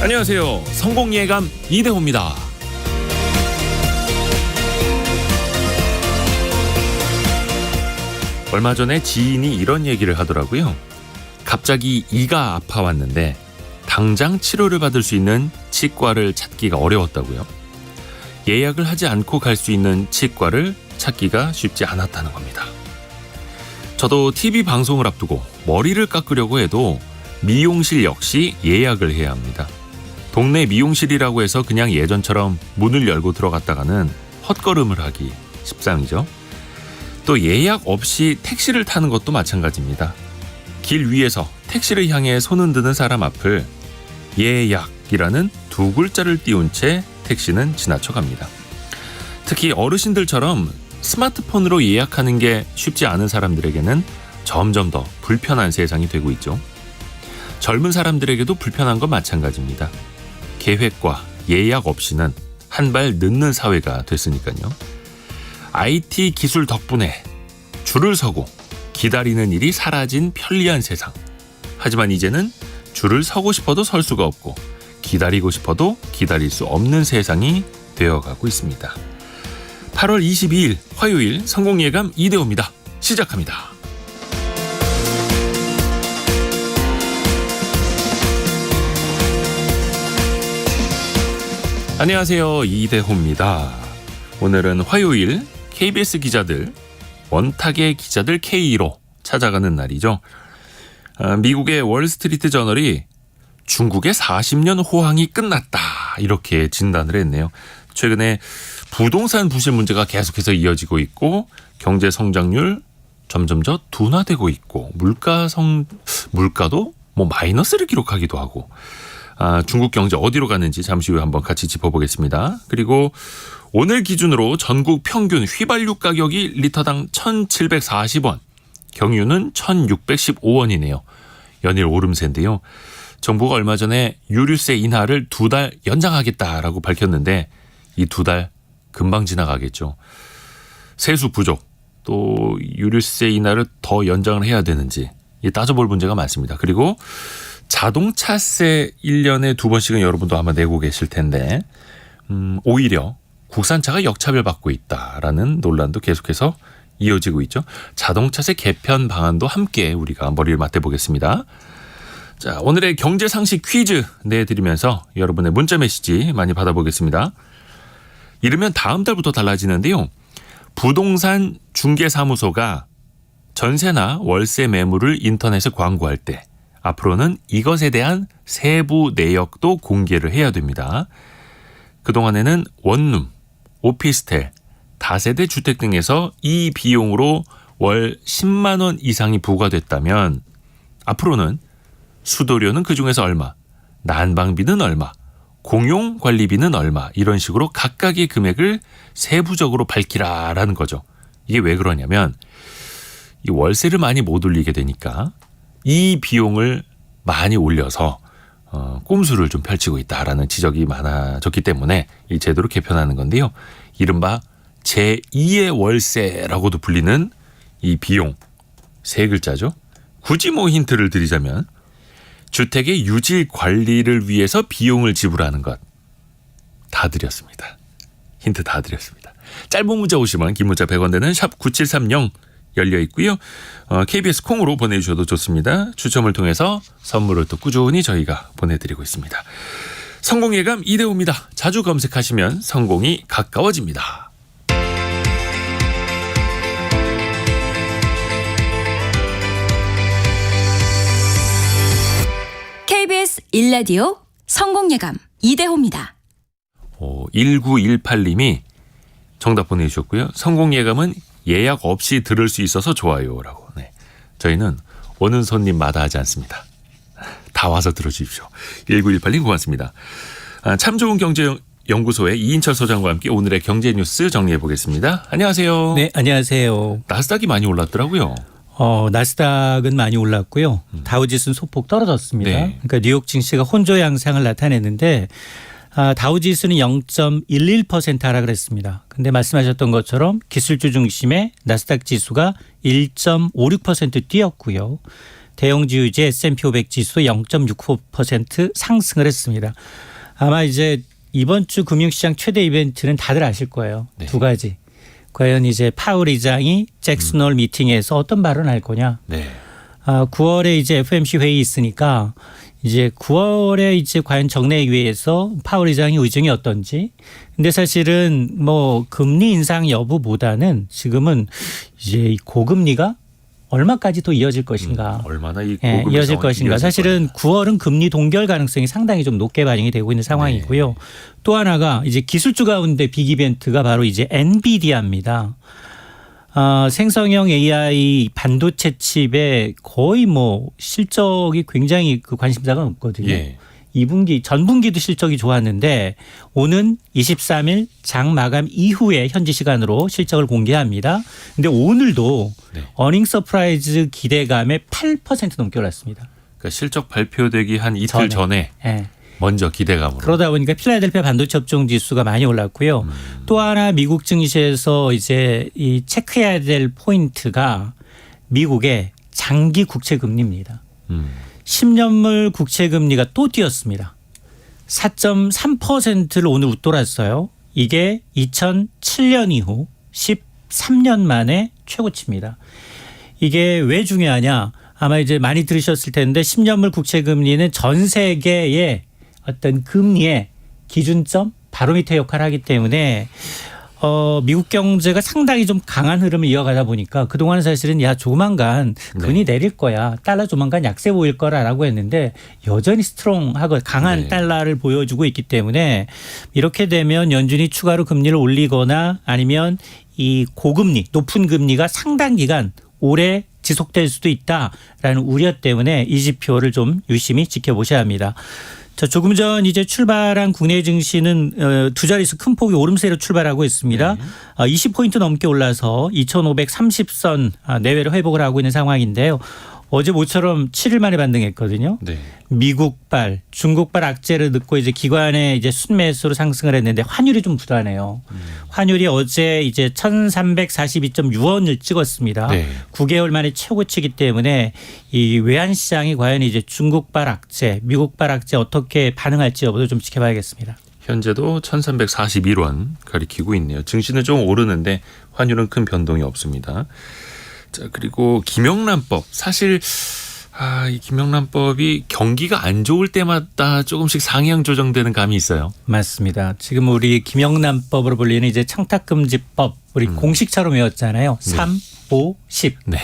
안녕하세요. 성공예감 이대호입니다. 얼마 전에 지인이 이런 얘기를 하더라고요. 갑자기 이가 아파왔는데 당장 치료를 받을 수 있는 치과를 찾기가 어려웠다고요. 예약을 하지 않고 갈 수 있는 치과를 찾기가 쉽지 않았다는 겁니다. 저도 TV 방송을 앞두고 머리를 깎으려고 해도 미용실 역시 예약을 해야 합니다. 동네 미용실이라고 해서 그냥 예전처럼 문을 열고 들어갔다가는 헛걸음을 하기 십상이죠. 또 예약 없이 택시를 타는 것도 마찬가지입니다. 길 위에서 택시를 향해 손흔 드는 사람 앞을 예약이라는 두 글자를 띄운 채 택시는 지나쳐갑니다. 특히 어르신들처럼 스마트폰으로 예약하는 게 쉽지 않은 사람들에게는 점점 더 불편한 세상이 되고 있죠. 젊은 사람들에게도 불편한 건 마찬가지입니다. 계획과 예약 없이는 한 발 늦는 사회가 됐으니까요. IT 기술 덕분에 줄을 서고 기다리는 일이 사라진 편리한 세상. 하지만 이제는 줄을 서고 싶어도 설 수가 없고 기다리고 싶어도 기다릴 수 없는 세상이 되어가고 있습니다. 8월 22일 화요일 성공예감 이대호입니다. 시작합니다. 안녕하세요. 이대호입니다. 오늘은 화요일 KBS 기자들, 원탁의 기자들 K로 찾아가는 날이죠. 미국의 월스트리트 저널이 중국의 40년 호황이 끝났다 이렇게 진단을 했네요. 최근에 부동산 부실 문제가 계속해서 이어지고 있고 경제 성장률 점점 더 둔화되고 있고 물가도 마이너스를 기록하기도 하고 중국 경제 어디로 가는지 잠시 후에 한번 같이 짚어보겠습니다. 그리고 오늘 기준으로 전국 평균 휘발유 가격이 리터당 1,740원, 경유는 1,615원이네요. 연일 오름세인데요. 정부가 얼마 전에 유류세 인하를 2달 연장하겠다라고 밝혔는데 이 2달 금방 지나가겠죠. 세수 부족, 또 유류세 인하를 더 연장을 해야 되는지 따져볼 문제가 많습니다. 그리고 자동차세 1년에 2번씩은 여러분도 아마 내고 계실 텐데 오히려 국산차가 역차별받고 있다라는 논란도 계속해서 이어지고 있죠. 자동차세 개편 방안도 함께 우리가 머리를 맞대보겠습니다. 자, 오늘의 경제상식 퀴즈 내드리면서 여러분의 문자 메시지 많이 받아보겠습니다. 이르면 다음 달부터 달라지는데요. 부동산 중개사무소가 전세나 월세 매물을 인터넷에 광고할 때 앞으로는 이것에 대한 세부 내역도 공개를 해야 됩니다. 그동안에는 원룸, 오피스텔, 다세대 주택 등에서 이 비용으로 월 10만 원 이상이 부과됐다면 앞으로는 수도료는 그중에서 얼마, 난방비는 얼마, 공용관리비는 얼마 이런 식으로 각각의 금액을 세부적으로 밝히라라는 거죠. 이게 왜 그러냐면 이 월세를 많이 못 올리게 되니까 이 비용을 많이 올려서 꼼수를 좀 펼치고 있다라는 지적이 많아졌기 때문에 이 제도를 개편하는 건데요. 이른바 제2의 월세라고도 불리는 이 비용 세 글자죠. 굳이 힌트를 드리자면 주택의 유지 관리를 위해서 비용을 지불하는 것 다 드렸습니다. 힌트 다 드렸습니다. 짧은 문자 50원, 긴 문자 100원 되는 샵 9730 열려 있고요. KBS 콩으로 보내주셔도 좋습니다. 추첨을 통해서 선물을 또 꾸준히 저희가 보내드리고 있습니다. 성공예감 이대호입니다. 자주 검색하시면 성공이 가까워집니다. KBS 1라디오 성공예감 이대호입니다. 1918님이 정답 보내주셨고요. 성공예감은 예약 없이 들을 수 있어서 좋아요라고. 네. 저희는 오는 손님 마다하지 않습니다. 다 와서 들어주십시오. 1918님 고맙습니다. 참 좋은 경제연구소의 이인철 소장과 함께 오늘의 경제 뉴스 정리해 보겠습니다. 안녕하세요. 네, 안녕하세요. 나스닥이 많이 올랐더라고요. 나스닥은 많이 올랐고요. 다우지수는 소폭 떨어졌습니다. 네. 그러니까 뉴욕 증시가 혼조 양상을 나타냈는데 다우지수는 0.11% 하락을 했습니다. 근데 말씀하셨던 것처럼 기술주 중심의 나스닥 지수가 1.56% 뛰었고요. 대형주유지 S&P 500 지수 0.65% 상승을 했습니다. 아마 이제 이번 주 금융시장 최대 이벤트는 다들 아실 거예요. 네. 두 가지. 과연 이제 파월 의장이 잭슨 홀 미팅에서 어떤 발언을 할 거냐. 네. 9월에 이제 FOMC 회의 있으니까 이제 9월에 이제 과연 정례회의에서 파월 의장의 의중이 어떤지. 근데 사실은 뭐 금리 인상 여부보다는 지금은 이제 이 고금리가 얼마까지 또 이어질 것인가. 얼마나 이 예, 고금 이어질 것인가. 사실은 9월은 금리 동결 가능성이 상당히 좀 높게 반영이 되고 있는 상황이고요. 네. 또 하나가 이제 기술주 가운데 빅 이벤트가 바로 이제 엔비디아입니다. 생성형 AI 반도체 칩에 거의 뭐 실적이 굉장히 그 관심사가 높거든요. 예. 2분기 전분기도 실적이 좋았는데 오는 23일 장 마감 이후에 현지 시간으로 실적을 공개합니다. 근데 오늘도 네. 어닝 서프라이즈 기대감에 8% 넘게 올랐습니다. 그러니까 실적 발표되기 한 이틀 전에 예. 먼저 기대감으로. 그러다 보니까 필라델피아 반도체 업종 지수가 많이 올랐고요. 또 하나 미국 증시에서 이제 이 체크해야 될 포인트가 미국의 장기 국채 금리입니다. 10년물 국채 금리가 또 뛰었습니다. 4.3%를 오늘 웃돌았어요. 이게 2007년 이후 13년 만에 최고치입니다. 이게 왜 중요하냐? 아마 이제 많이 들으셨을 텐데 10년물 국채 금리는 전 세계의 어떤 금리의 기준점 바로미터 역할을 하기 때문에 미국 경제가 상당히 좀 강한 흐름을 이어가다 보니까 그동안은 사실은 야 조만간 금리 내릴 거야. 달러 조만간 약세 보일 거라고 했는데 여전히 스트롱하고 강한 네. 달러를 보여주고 있기 때문에 이렇게 되면 연준이 추가로 금리를 올리거나 아니면 이 고금리 높은 금리가 상당 기간 오래 지속될 수도 있다라는 우려 때문에 이 지표를 좀 유심히 지켜보셔야 합니다. 자, 조금 전 이제 출발한 국내 증시는 두 자릿수 큰 폭의 오름세로 출발하고 있습니다. 20포인트 넘게 올라서 2530선 내외로 회복을 하고 있는 상황인데요. 어제 모처럼 7일 만에 반등했거든요. 네. 미국발, 중국발 악재를 넣고 이제 기관의 이제 순매수로 상승을 했는데 환율이 좀 불안해요. 환율이 어제 이제 1,342.6원을 찍었습니다. 네. 9개월 만에 최고치이기 때문에 이 외환 시장이 과연 이제 중국발 악재, 미국발 악재 어떻게 반응할지 여부도 좀 지켜봐야겠습니다. 현재도 1,341원 가리키고 있네요. 증시는 좀 오르는데 환율은 큰 변동이 없습니다. 자, 그리고 김영란법. 사실 이 김영란법이 경기가 안 좋을 때마다 조금씩 상향 조정되는 감이 있어요. 맞습니다. 지금 우리 김영란법으로 불리는 이제 청탁금지법 우리 공식처럼 외웠잖아요. 3, 5, 10. 네.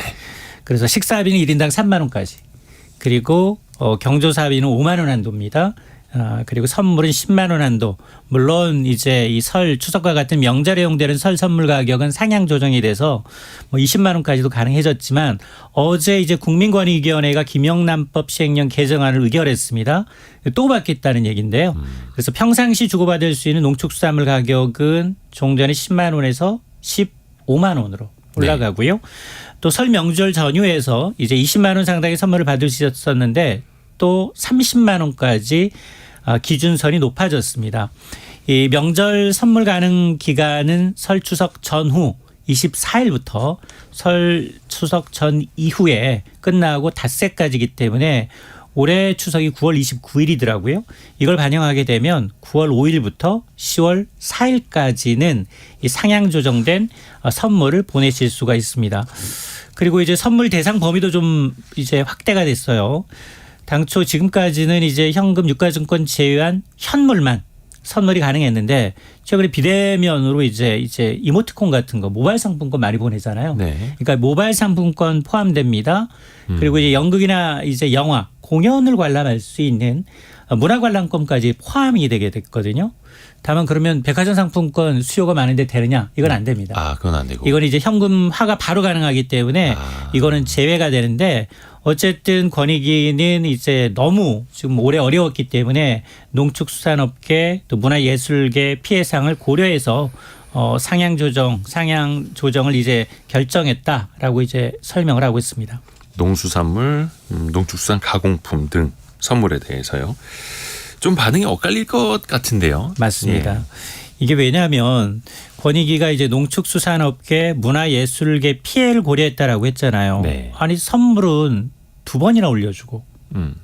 그래서 식사비는 1인당 3만 원까지. 그리고 경조사비는 5만 원 한도입니다. 그리고 선물은 10만 원 한도. 물론 이제 이 설 추석과 같은 명절에用되는 설 선물 가격은 상향 조정이 돼서 뭐 20만 원까지도 가능해졌지만 어제 이제 국민권익위원회가 김영란법 시행령 개정안을 의결했습니다. 또 받겠다는 얘기인데요. 그래서 평상시 주고받을 수 있는 농축수산물 가격은 종전에 10만 원에서 15만 원으로 올라가고요. 또 설 명절 전후에서 이제 20만 원 상당의 선물을 받을 수 있었는데 또 30만 원까지 기준선이 높아졌습니다. 이 명절 선물 가능 기간은 설 추석 전후 24일부터 설 추석 전 이후에 끝나고 닷새까지이기 때문에 올해 추석이 9월 29일이더라고요. 이걸 반영하게 되면 9월 5일부터 10월 4일까지는 이 상향 조정된 선물을 보내실 수가 있습니다. 그리고 이제 선물 대상 범위도 좀 이제 확대가 됐어요. 당초 지금까지는 이제 현금 유가증권 제외한 현물만 선물이 가능했는데 최근에 비대면으로 이제 이모티콘 같은 거 모바일 상품권 많이 보내잖아요. 네. 그러니까 모바일 상품권 포함됩니다. 그리고 이제 연극이나 이제 영화, 공연을 관람할 수 있는 문화 관람권까지 포함이 되게 됐거든요. 다만 그러면 백화점 상품권 수요가 많은데 되느냐? 이건 안 됩니다. 그건 안 되고. 이건 이제 현금화가 바로 가능하기 때문에 이거는 제외가 되는데 어쨌든 권익위는 이제 너무 지금 올해 어려웠기 때문에 농축수산업계 또 문화예술계 피해상을 고려해서 상향 조정을 이제 결정했다라고 이제 설명을 하고 있습니다. 농수산물, 농축수산 가공품 등 선물에 대해서요. 좀 반응이 엇갈릴 것 같은데요. 맞습니다. 예. 이게 왜냐하면 권익위가 이제 농축수산업계 문화예술계 피해를 고려했다라고 했잖아요. 네. 아니 선물은 2번이나 올려주고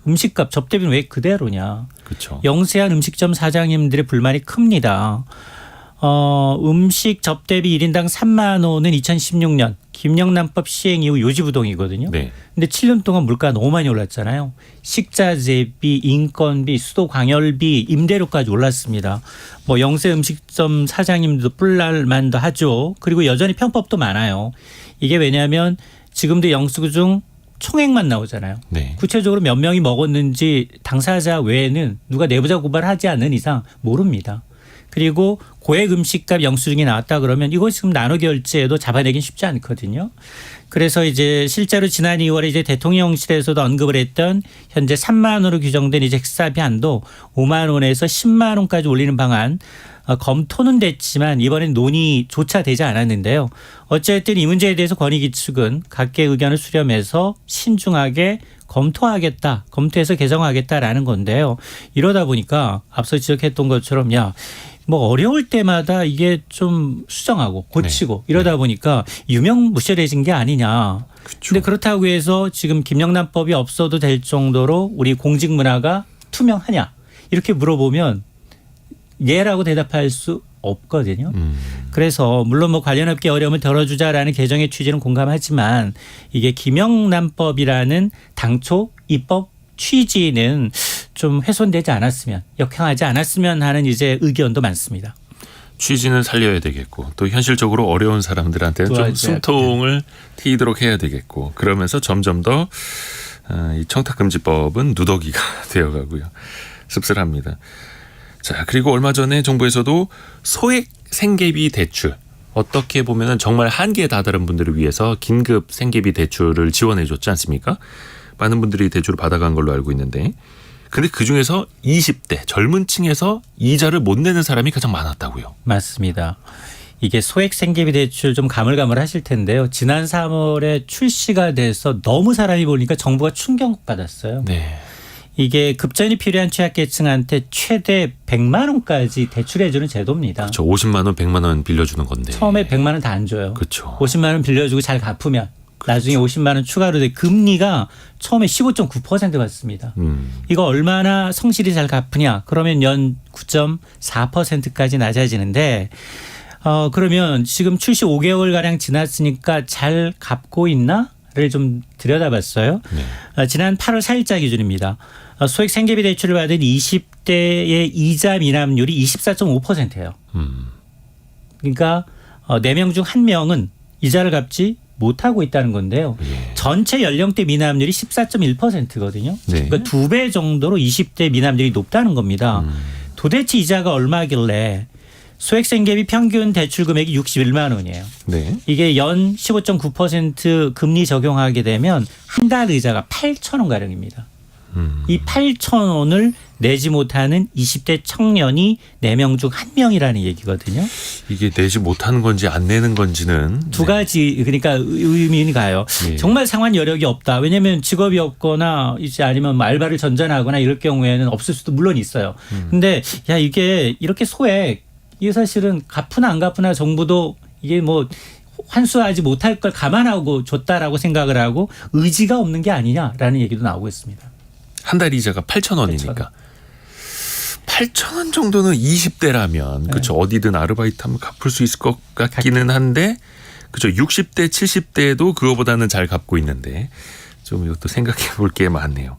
음식값 접대비는 왜 그대로냐. 그렇죠. 영세한 음식점 사장님들의 불만이 큽니다. 음식 접대비 1인당 3만 원은 2016년 김영란법 시행 이후 요지부동이거든요. 네. 근데 7년 동안 물가가 너무 많이 올랐잖아요. 식자재비, 인건비, 수도 광열비, 임대료까지 올랐습니다. 뭐 영세 음식점 사장님들도 뿔날만도 하죠. 그리고 여전히 편법도 많아요. 이게 왜냐하면 지금도 영수증 총액만 나오잖아요. 네. 구체적으로 몇 명이 먹었는지 당사자 외에는 누가 내부자 고발하지 않는 이상 모릅니다. 그리고 고액 음식값 영수증이 나왔다 그러면 이거 지금 나눠 결제해도 잡아내긴 쉽지 않거든요. 그래서 이제 실제로 지난 2월에 이제 대통령실에서도 언급을 했던 현재 3만 원으로 규정된 이제 식사비 한도 5만 원에서 10만 원까지 올리는 방안 검토는 됐지만 이번엔 논의조차 되지 않았는데요. 어쨌든 이 문제에 대해서 권익위 측은 각계 의견을 수렴해서 신중하게 검토해서 개정하겠다라는 건데요. 이러다 보니까 앞서 지적했던 것처럼 뭐 어려울 때마다 이게 좀 수정하고 고치고 이러다 보니까 유명무실해진 게 아니냐. 그런데 그렇다고 해서 지금 김영란법이 없어도 될 정도로 우리 공직 문화가 투명하냐 이렇게 물어보면 예라고 대답할 수 없거든요. 그래서 물론 뭐 관련 업계 어려움을 덜어주자라는 개정의 취지는 공감하지만 이게 김영란법이라는 당초 입법 취지는 좀 훼손되지 않았으면 역행하지 않았으면 하는 이제 의견도 많습니다. 취지는 살려야 되겠고 또 현실적으로 어려운 사람들한테는 좀 숨통을 트이도록 해야 되겠고 그러면서 점점 더 이 청탁금지법은 누더기가 되어가고요. 씁쓸합니다. 자, 그리고 얼마 전에 정부에서도 소액 생계비 대출 어떻게 보면은 정말 한계에 다다른 분들을 위해서 긴급 생계비 대출을 지원해 줬지 않습니까? 많은 분들이 대출을 받아간 걸로 알고 있는데 근데 그중에서 20대 젊은 층에서 이자를 못 내는 사람이 가장 많았다고요. 맞습니다. 이게 소액 생계비 대출 좀 가물가물하실 텐데요. 지난 3월에 출시가 돼서 너무 사람이 보니까 정부가 충격받았어요. 네. 이게 급전이 필요한 취약계층한테 최대 100만 원까지 대출해주는 제도입니다. 그렇죠. 50만 원, 100만 원 빌려주는 건데. 처음에 100만 원 다 안 줘요. 그렇죠. 50만 원 빌려주고 잘 갚으면 나중에 50만 원 추가로 돼 금리가 처음에 15.9% 받습니다. 이거 얼마나 성실히 잘 갚으냐? 그러면 연 9.4%까지 낮아지는데 그러면 지금 출시 5개월 가량 지났으니까 잘 갚고 있나?를 좀 들여다봤어요. 네. 지난 8월 4일자 기준입니다. 소액 생계비 대출을 받은 20대의 이자 미납률이 24.5%예요. 그러니까 4명 중 1명은 이자를 갚지 못하고 있다는 건데요. 예. 전체 연령대 미납률이 14.1%거든요. 네. 그러니까 2배 정도로 20대 미납률이 높다는 겁니다. 도대체 이자가 얼마길래 소액 생계비 평균 대출 금액이 61만 원이에요. 네. 이게 연 15.9% 금리 적용하게 되면 한 달 의자가 8천 원 가량입니다. 이 8천 원을 내지 못하는 20대 청년이 4명 중 1명이라는 얘기거든요. 이게 내지 못하는 건지 안 내는 건지는 두 가지 그러니까 의미는 가요. 네. 정말 상환 여력이 없다. 왜냐하면 직업이 없거나 이제 아니면 뭐 알바를 전전하거나 이럴 경우에는 없을 수도 물론 있어요. 근데 이게 이렇게 소액 이게 사실은 갚으나 안 갚으나 정부도 이게 뭐 환수하지 못할 걸 감안하고 줬다라고 생각을 하고 의지가 없는 게 아니냐라는 얘기도 나오고 있습니다. 한 달 이자가 8,000원이니까 8,000원 정도는 20대라면 네. 그렇죠. 어디든 아르바이트하면 갚을 수 있을 것 같기는 한데 그렇죠. 60대 70대도 그거보다는 잘 갚고 있는데 좀 이것도 생각해 볼 게 많네요.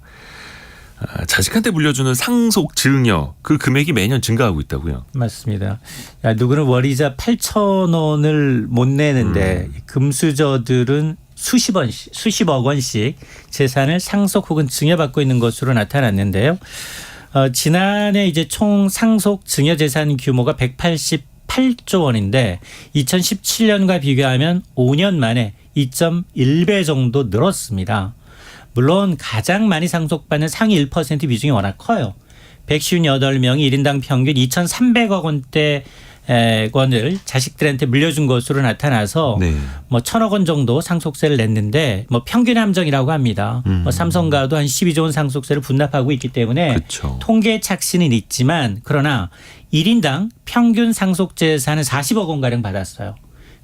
자식한테 물려주는 상속 증여 그 금액이 매년 증가하고 있다고요. 맞습니다. 누구는 월이자 8,000원을 못 내는데 금수저들은 수십억 원씩 재산을 상속 혹은 증여받고 있는 것으로 나타났는데요. 지난해 이제 총 상속 증여 재산 규모가 188조 원인데 2017년과 비교하면 5년 만에 2.1배 정도 늘었습니다. 물론 가장 많이 상속받는 상위 1% 비중이 워낙 커요. 158명이 1인당 평균 2,300억 원대 원을 자식들한테 물려준 것으로 나타나서 네. 뭐 1,000억 원 정도 상속세를 냈는데 뭐 평균 함정이라고 합니다. 뭐 삼성가도 한 12조 원 상속세를 분납하고 있기 때문에 그렇죠. 통계 착시는 있지만 그러나 1인당 평균 상속 재산은 40억 원 가량 받았어요.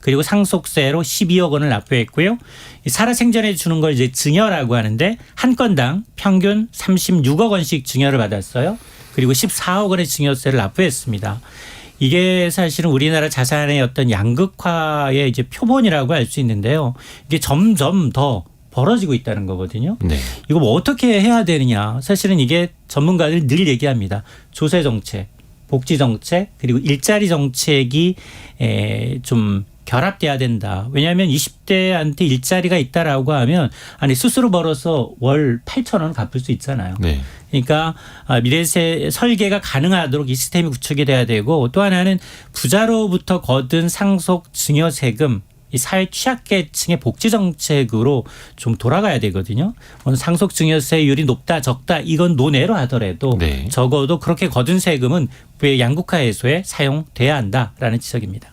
그리고 상속세로 12억 원을 납부했고요. 이 살아생전에 주는 걸 이제 증여라고 하는데 한 건당 평균 36억 원씩 증여를 받았어요. 그리고 14억 원의 증여세를 납부했습니다. 이게 사실은 우리나라 자산의 어떤 양극화의 이제 표본이라고 할 수 있는데요. 이게 점점 더 벌어지고 있다는 거거든요. 네. 이거 뭐 어떻게 해야 되느냐. 사실은 이게 전문가들 늘 얘기합니다. 조세 정책, 복지 정책, 그리고 일자리 정책이 좀 결합돼야 된다. 왜냐하면 20대한테 일자리가 있다라고 하면 아니 스스로 벌어서 월 8천 원 갚을 수 있잖아요. 네. 그러니까 미래세 설계가 가능하도록 이 시스템이 구축이 돼야 되고 또 하나는 부자로부터 거둔 상속 증여 세금 이 사회 취약계층의 복지 정책으로 좀 돌아가야 되거든요. 상속 증여세율이 높다 적다 이건 논외로 하더라도 네. 적어도 그렇게 거둔 세금은 왜 양극화 해소에 사용돼야 한다라는 지적입니다.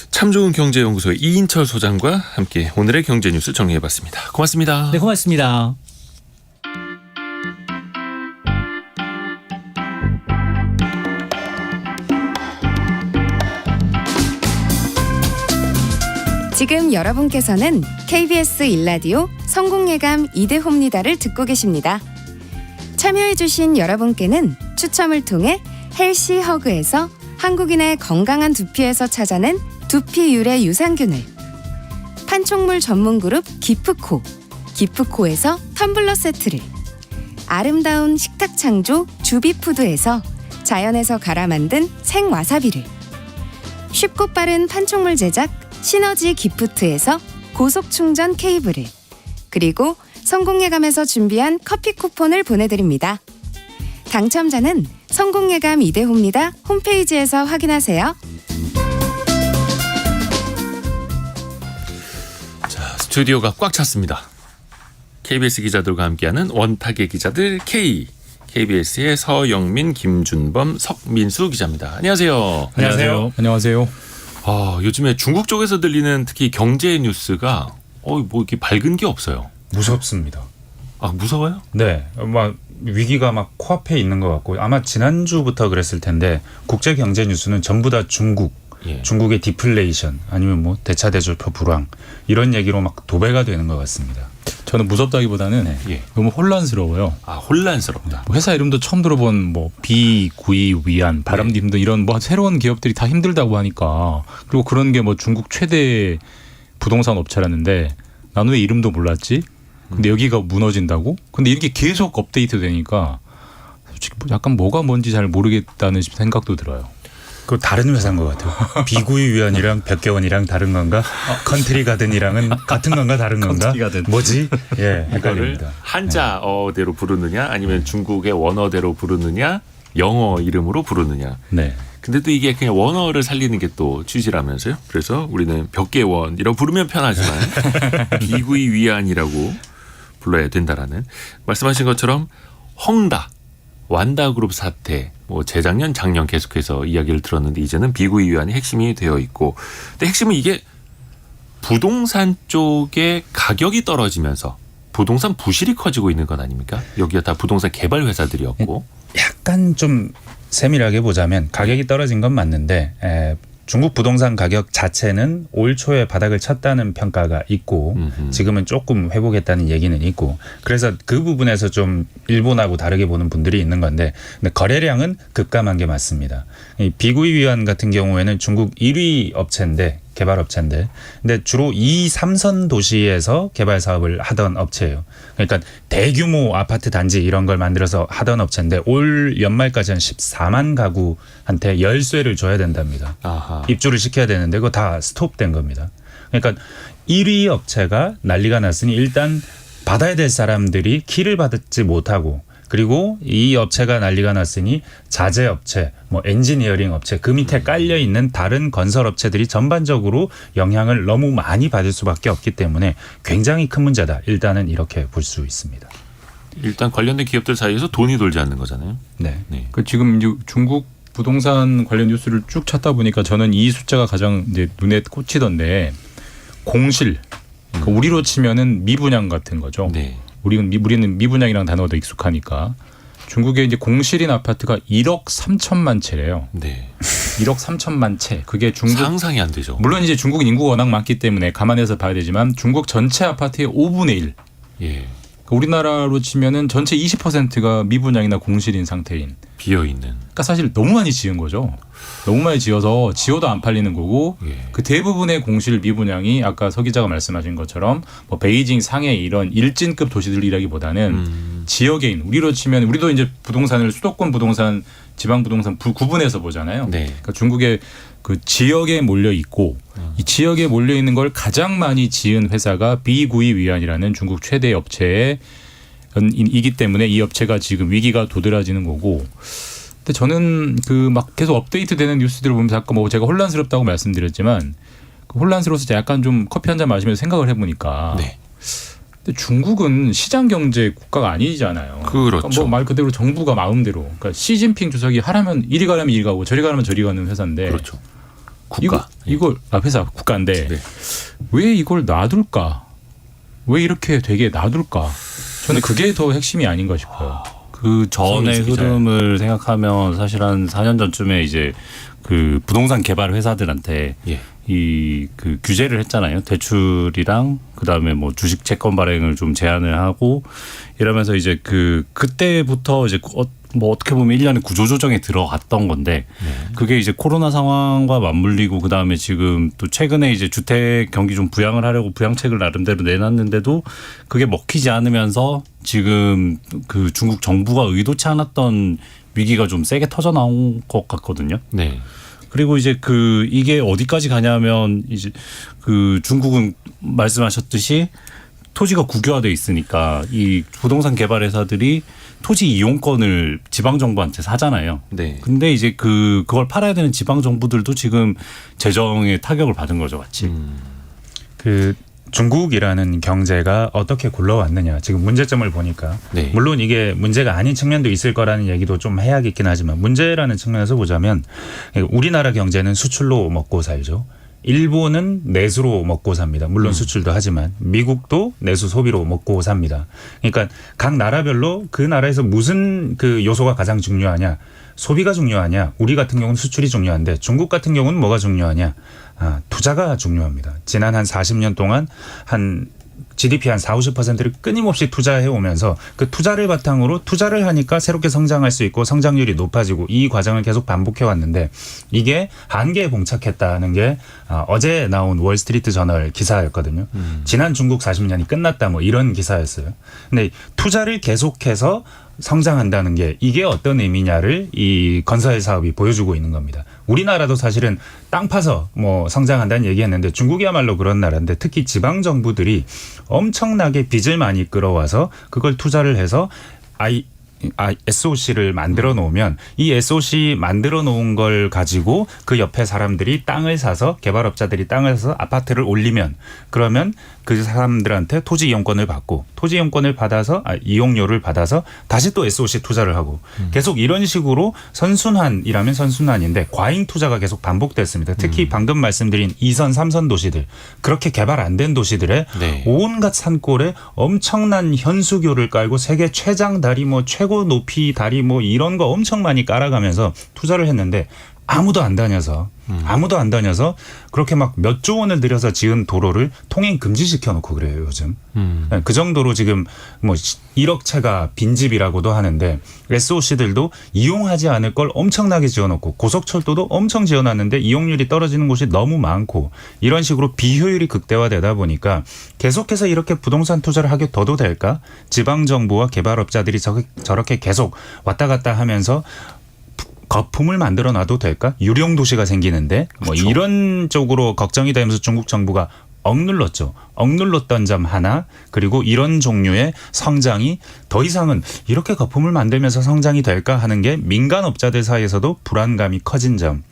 참 좋은 경제연구소의 이인철 소장과 함께 오늘의 경제 뉴스 정리해봤습니다. 고맙습니다. 네, 고맙습니다. 지금 여러분께서는 KBS 일라디오 성공예감 이대호입니다를 듣고 계십니다. 참여해주신 여러분께는 추첨을 통해 헬시 허그에서 한국인의 건강한 두피에서 찾아낸 두피 유래 유산균을, 판촉물 전문 그룹 기프코, 기프코에서 텀블러 세트를, 아름다운 식탁 창조 주비푸드에서 자연에서 갈아 만든 생와사비를, 쉽고 빠른 판촉물 제작 시너지 기프트에서 고속 충전 케이블을, 그리고 성공예감에서 준비한 커피 쿠폰을 보내드립니다. 당첨자는 성공예감 이대호입니다 홈페이지에서 확인하세요. 자, 스튜디오가 꽉 찼습니다. KBS 기자들과 함께하는 원탁의 기자들 K. KBS의 서영민, 김준범, 석민수 기자입니다. 안녕하세요. 안녕하세요. 요즘에 중국 쪽에서 들리는 특히 경제 뉴스가 뭐 이렇게 밝은 게 없어요. 무섭습니다. 아, 무서워요? 네, 막 위기가 막 코앞에 있는 것 같고 아마 지난주부터 그랬을 텐데 국제 경제 뉴스는 전부 다 중국의 디플레이션 아니면 뭐 대차대조표 불황 이런 얘기로 막 도배가 되는 것 같습니다. 저는 무섭다기보다는 너무 혼란스러워요. 아, 혼란스럽다. 회사 이름도 처음 들어본 뭐 비구이 위안 바람디 힘든 이런 뭐 새로운 기업들이 다 힘들다고 하니까 그리고 그런 게 뭐 중국 최대 부동산 업체라는데 나는 왜 이름도 몰랐지? 근데 여기가 무너진다고? 근데 이렇게 계속 업데이트 되니까 솔직히 약간 뭐가 뭔지 잘 모르겠다는 생각도 들어요. 그 다른 회사인 것 같아요. 비구이 위안이랑 백개원이랑 다른 건가? 컨트리 가든이랑은 같은 건가 다른 건가? 뭐지? 예, 헷갈립니다. 한자어대로 부르느냐 아니면 중국의 원어대로 부르느냐 영어 이름으로 부르느냐. 네. 근데 또 이게 그냥 원어를 살리는 게 또 취지라면서요. 그래서 우리는 벽계원이라고 부르면 편하지만 비구이 위안이라고 불러야 된다라는 말씀하신 것처럼 헝다. 완다그룹 사태, 뭐 재작년, 작년 계속해서 이야기를 들었는데 이제는 비구이 위안이 핵심이 되어 있고, 근데 핵심은 이게 부동산 쪽에 가격이 떨어지면서 부동산 부실이 커지고 있는 것 아닙니까? 여기가 다 부동산 개발 회사들이었고, 약간 좀 세밀하게 보자면 가격이 떨어진 건 맞는데 중국 부동산 가격 자체는 올 초에 바닥을 쳤다는 평가가 있고 지금은 조금 회복했다는 얘기는 있고 그래서 그 부분에서 좀 일본하고 다르게 보는 분들이 있는 건데 근데 거래량은 급감한 게 맞습니다. 이 비구이 위안 같은 경우에는 중국 1위 업체인데 개발업체인데 근데 주로 2, 3선 도시에서 개발 사업을 하던 업체예요. 그러니까 대규모 아파트 단지 이런 걸 만들어서 하던 업체인데 올 연말까지 한 14만 가구한테 열쇠를 줘야 된답니다. 아하. 입주를 시켜야 되는데 그거 다 스톱된 겁니다. 그러니까 1위 업체가 난리가 났으니 일단 받아야 될 사람들이 키를 받지 못하고 그리고 이 업체가 난리가 났으니 자재 업체, 뭐 엔지니어링 업체 그 밑에 깔려 있는 다른 건설 업체들이 전반적으로 영향을 너무 많이 받을 수밖에 없기 때문에 굉장히 큰 문제다. 일단은 이렇게 볼 수 있습니다. 일단 관련된 기업들 사이에서 돈이 돌지 않는 거잖아요. 네. 네. 그 지금 이제 중국 부동산 관련 뉴스를 쭉 찾다 보니까 저는 이 숫자가 가장 이제 눈에 꽂히던데 공실, 그러니까 우리로 치면은 미분양 같은 거죠. 네. 우리는 미분양이라는 단어가 더 익숙하니까 중국에 이제 공실인 아파트가 1억 3천만 채래요. 네. 1억 3천만 채. 그게 중국 상상이 안 되죠. 물론 이제 중국 인구가 워낙 많기 때문에 감안해서 봐야 되지만 중국 전체 아파트의 5분의 1. 예. 우리나라로 치면은 전체 20%가 미분양이나 공실인 상태인. 비어 있는. 그러니까 사실 너무 많이 지은 거죠. 너무 많이 지어서 지어도 안 팔리는 거고 예. 그 대부분의 공실 미분양이 아까 서 기자가 말씀하신 것처럼 뭐 베이징, 상해 이런 일진급 도시들이라기보다는 지역에 있는 우리로 치면 우리도 이제 부동산을 수도권 부동산, 지방 부동산 구분해서 보잖아요. 네. 그러니까 중국의 그 지역에 몰려 있고 이 지역에 몰려 있는 걸 가장 많이 지은 회사가 비구이 위안이라는 중국 최대 업체의 이기 때문에 이 업체가 지금 위기가 도드라지는 거고. 근데 저는 그 막 계속 업데이트되는 뉴스들을 보면서 아까 뭐 제가 혼란스럽다고 말씀드렸지만 그 혼란스러워서 제가 약간 좀 커피 한 잔 마시면서 생각을 해보니까. 네. 근데 중국은 시장 경제 국가가 아니잖아요. 그렇죠. 그러니까 뭐 말 그대로 정부가 마음대로. 그러니까 시진핑 주석이 하라면 이리 가려면 이리 가고 저리 가려면 저리 가는 회사인데. 그렇죠. 국가. 이걸 회사 국가인데 네. 왜 이걸 놔둘까? 왜 이렇게 되게 놔둘까? 저는 그게 더 핵심이 아닌가 싶어요. 그 전의 성민수 기자. 흐름을 생각하면 사실 한 4년 전쯤에 이제 그 부동산 개발 회사들한테 예. 이 그 규제를 했잖아요. 대출이랑 그다음에 뭐 주식 채권 발행을 좀 제한을 하고 이러면서 이제 그때부터 이제 뭐 어떻게 보면 1년의 구조조정에 들어갔던 건데 그게 이제 코로나 상황과 맞물리고 그다음에 지금 또 최근에 이제 주택 경기 좀 부양을 하려고 부양책을 나름대로 내놨는데도 그게 먹히지 않으면서 지금 그 중국 정부가 의도치 않았던 위기가 좀 세게 터져 나온 것 같거든요. 네. 그리고 이제 이게 어디까지 가냐면 이제 중국은 말씀하셨듯이 토지가 국유화돼 있으니까 이 부동산 개발 회사들이 토지 이용권을 지방 정부한테 사잖아요. 네. 근데 이제 그걸 팔아야 되는 지방 정부들도 지금 재정에 타격을 받은 거죠, 같이. 그 중국이라는 경제가 어떻게 굴러왔느냐 지금 문제점을 보니까 네. 물론 이게 문제가 아닌 측면도 있을 거라는 얘기도 좀 해야겠긴 하지만 문제라는 측면에서 보자면 우리나라 경제는 수출로 먹고 살죠. 일본은 내수로 먹고 삽니다. 물론 수출도 하지만 미국도 내수 소비로 먹고 삽니다. 그러니까 각 나라별로 그 나라에서 무슨 그 요소가 가장 중요하냐. 소비가 중요하냐. 우리 같은 경우는 수출이 중요한데 중국 같은 경우는 뭐가 중요하냐. 투자가 중요합니다. 지난 한 40년 동안 한 GDP 한 40-50%를 끊임없이 투자해 오면서 그 투자를 바탕으로 투자를 하니까 새롭게 성장할 수 있고 성장률이 높아지고 이 과정을 계속 반복해 왔는데 이게 한계에 봉착했다는 게 어제 나온 월스트리트 저널 기사였거든요. 지난 중국 40년이 끝났다 뭐 이런 기사였어요. 근데 투자를 계속해서 성장한다는 게 이게 어떤 의미냐를 이 건설 사업이 보여주고 있는 겁니다. 우리나라도 사실은 땅 파서 뭐 성장한다는 얘기했는데 중국이야말로 그런 나라인데 특히 지방 정부들이 엄청나게 빚을 많이 끌어와서 그걸 투자를 해서 SOC를 만들어 놓으면 이 SOC 만들어 놓은 걸 가지고 그 옆에 사람들이 땅을 사서 개발업자들이 땅을 사서 아파트를 올리면 그러면 그 사람들한테 토지 이용권을 받고 토지 이용권을 받아서 이용료를 받아서 다시 또 SOC 투자를 하고 계속 이런 식으로 선순환이라면 선순환인데 과잉 투자가 계속 반복됐습니다. 특히 방금 말씀드린 2선, 3선 도시들 그렇게 개발 안 된 도시들의 네. 온갖 산골에 엄청난 현수교를 깔고 세계 최장 다리 뭐 최고 높이 다리 뭐 이런 거 엄청 많이 깔아가면서 투자를 했는데 아무도 안 다녀서 그렇게 막 몇 조 원을 들여서 지은 도로를 통행 금지시켜 놓고 그래요 요즘. 그 정도로 지금 뭐 1억 채가 빈집이라고도 하는데 SOC들도 이용하지 않을 걸 엄청나게 지어놓고 고속철도도 엄청 지어놨는데 이용률이 떨어지는 곳이 너무 많고 이런 식으로 비효율이 극대화되다 보니까 계속해서 이렇게 부동산 투자를 하게 둬도 될까? 지방정부와 개발업자들이 저렇게 계속 왔다 갔다 하면서 거품을 만들어 놔도 될까? 유령 도시가 생기는데 뭐 그렇죠. 이런 쪽으로 걱정이 되면서 중국 정부가 억눌렀죠. 억눌렀던 점 하나 그리고 이런 종류의 성장이 더 이상은 이렇게 거품을 만들면서 성장이 될까 하는 게 민간업자들 사이에서도 불안감이 커진 점.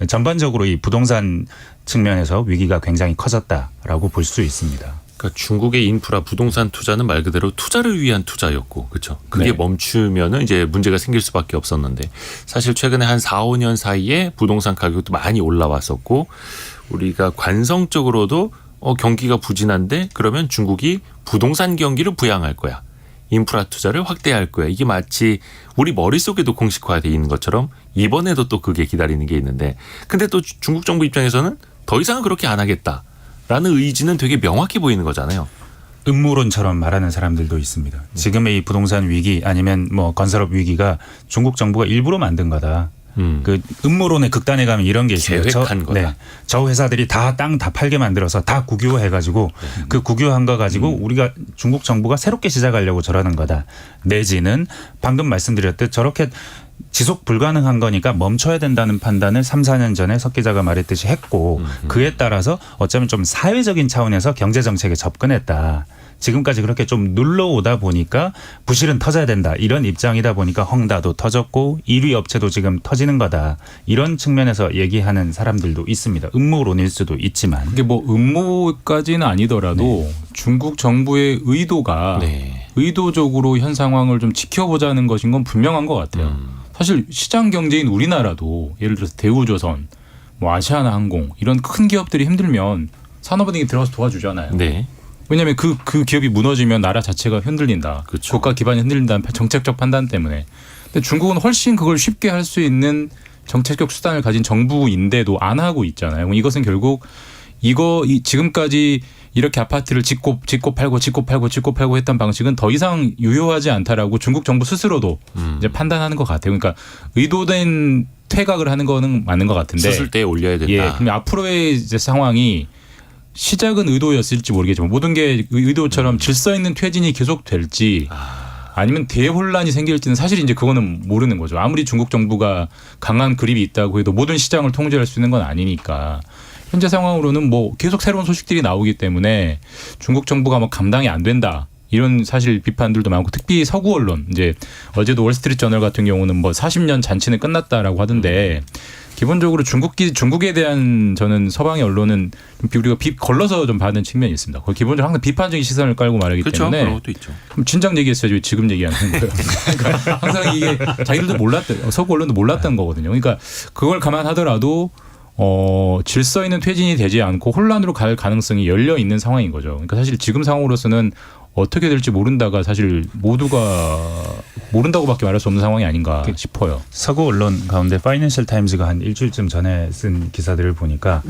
전반적으로 이 부동산 측면에서 위기가 굉장히 커졌다라고 볼 수 있습니다. 그러니까 중국의 인프라 부동산 투자는 말 그대로 투자를 위한 투자였고, 그렇죠. 그게 네. 멈추면은 이제 문제가 생길 수밖에 없었는데 사실 최근에 한 4-5년 사이에 부동산 가격도 많이 올라왔었고 우리가 관성적으로도 경기가 부진한데 그러면 중국이 부동산 경기를 부양할 거야. 인프라 투자를 확대할 거야. 이게 마치 우리 머릿속에도 공식화되어 있는 것처럼 이번에도 또 그게 기다리는 게 있는데 근데 또 중국 정부 입장에서는 더 이상은 그렇게 안 하겠다라는 의지는 되게 명확해 보이는 거잖아요. 음모론처럼 말하는 사람들도 있습니다. 지금의 이 부동산 위기 아니면 뭐 건설업 위기가 중국 정부가 일부러 만든 거다. 그 음모론의 극단에 가면 이런 게 있어요. 계획한 거다. 네, 저 회사들이 다 땅 다 팔게 만들어서 다 국유화해가지고 그 국유한 거 가지고 우리가 중국 정부가 새롭게 시작하려고 저러는 거다. 내지는 방금 말씀드렸듯 저렇게 지속 불가능한 거니까 멈춰야 된다는 판단을 3, 4년 전에 석 기자가 말했듯이 했고 그에 따라서 어쩌면 좀 사회적인 차원에서 경제정책에 접근했다. 지금까지 그렇게 좀 눌러오다 보니까 부실은 터져야 된다. 이런 입장이다 보니까 헝다도 터졌고 1위 업체도 지금 터지는 거다. 이런 측면에서 얘기하는 사람들도 있습니다. 음모론일 수도 있지만. 이게 뭐 음모까지는 아니더라도 중국 정부의 의도가 의도적으로 현 상황을 좀 지켜보자는 것인 건 분명한 것 같아요. 사실 시장 경제인 우리나라도 예를 들어서 대우조선, 뭐 아시아나항공 이런 큰 기업들이 힘들면 산업은행이 들어가서 도와주잖아요. 네. 왜냐하면 그 기업이 무너지면 나라 자체가 흔들린다. 그렇죠. 국가 기반이 흔들린다는 정책적 판단 때문에. 근데 중국은 훨씬 그걸 쉽게 할 수 있는 정책적 수단을 가진 정부인데도 안 하고 있잖아요. 그럼 이것은 결국 지금까지 이렇게 아파트를 짓고 팔고 했던 방식은 더 이상 유효하지 않다라고 중국 정부 스스로도 이제 판단하는 것 같아요. 그러니까 의도된 퇴각을 하는 거는 맞는 것 같은데. 수술대에 올려야 된다. 예, 그럼 앞으로의 이제 상황이 시작은 의도였을지 모르겠지만 모든 게 의도처럼 질서 있는 퇴진이 계속될지 아니면 대혼란이 생길지는 사실 이제 그거는 모르는 거죠. 아무리 중국 정부가 강한 그립이 있다고 해도 모든 시장을 통제할 수 있는 건 아니니까 현재 상황으로는 뭐 계속 새로운 소식들이 나오기 때문에 중국 정부가 뭐 감당이 안 된다. 이런 사실 비판들도 많고 특히 서구 언론 이제 어제도 월스트리트 저널 같은 경우는 뭐 40년 잔치는 끝났다라고 하던데 기본적으로 중국에 대한 저는 서방의 언론은 우리가 걸러서 좀 받는 측면이 있습니다. 기본적으로 항상 비판적인 시선을 깔고 말하기 그렇죠. 때문에 그런 것도 있죠. 그럼 진작 얘기했어야지 왜 지금 얘기하는 거예요. 그러니까 항상 이게 자기들도 몰랐던 서구 언론도 몰랐던 거거든요. 그러니까 그걸 감안하더라도 질서 있는 퇴진이 되지 않고 혼란으로 갈 가능성이 열려 있는 상황인 거죠. 그러니까 사실 지금 상황으로서는 어떻게 될지 모른다가 사실 모두가 모른다고밖에 말할 수 없는 상황이 아닌가 싶어요. 서구 언론 가운데 파이낸셜 타임즈가 한 일주일쯤 전에 쓴 기사들을 보니까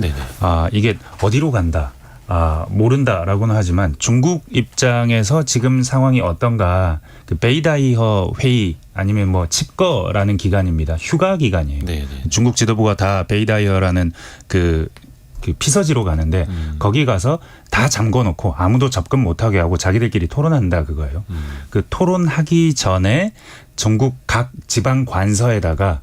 이게 어디로 간다. 모른다라고는 하지만 중국 입장에서 지금 상황이 어떤가 그 베이다이허 회의 아니면 뭐 칩거라는 기간입니다. 휴가 기간이에요. 중국 지도부가 다 베이다이허라는 그 피서지로 가는데 거기 가서 다 잠궈놓고 아무도 접근 못하게 하고 자기들끼리 토론한다 그거예요. 그 토론하기 전에 중국 각 지방 관서에다가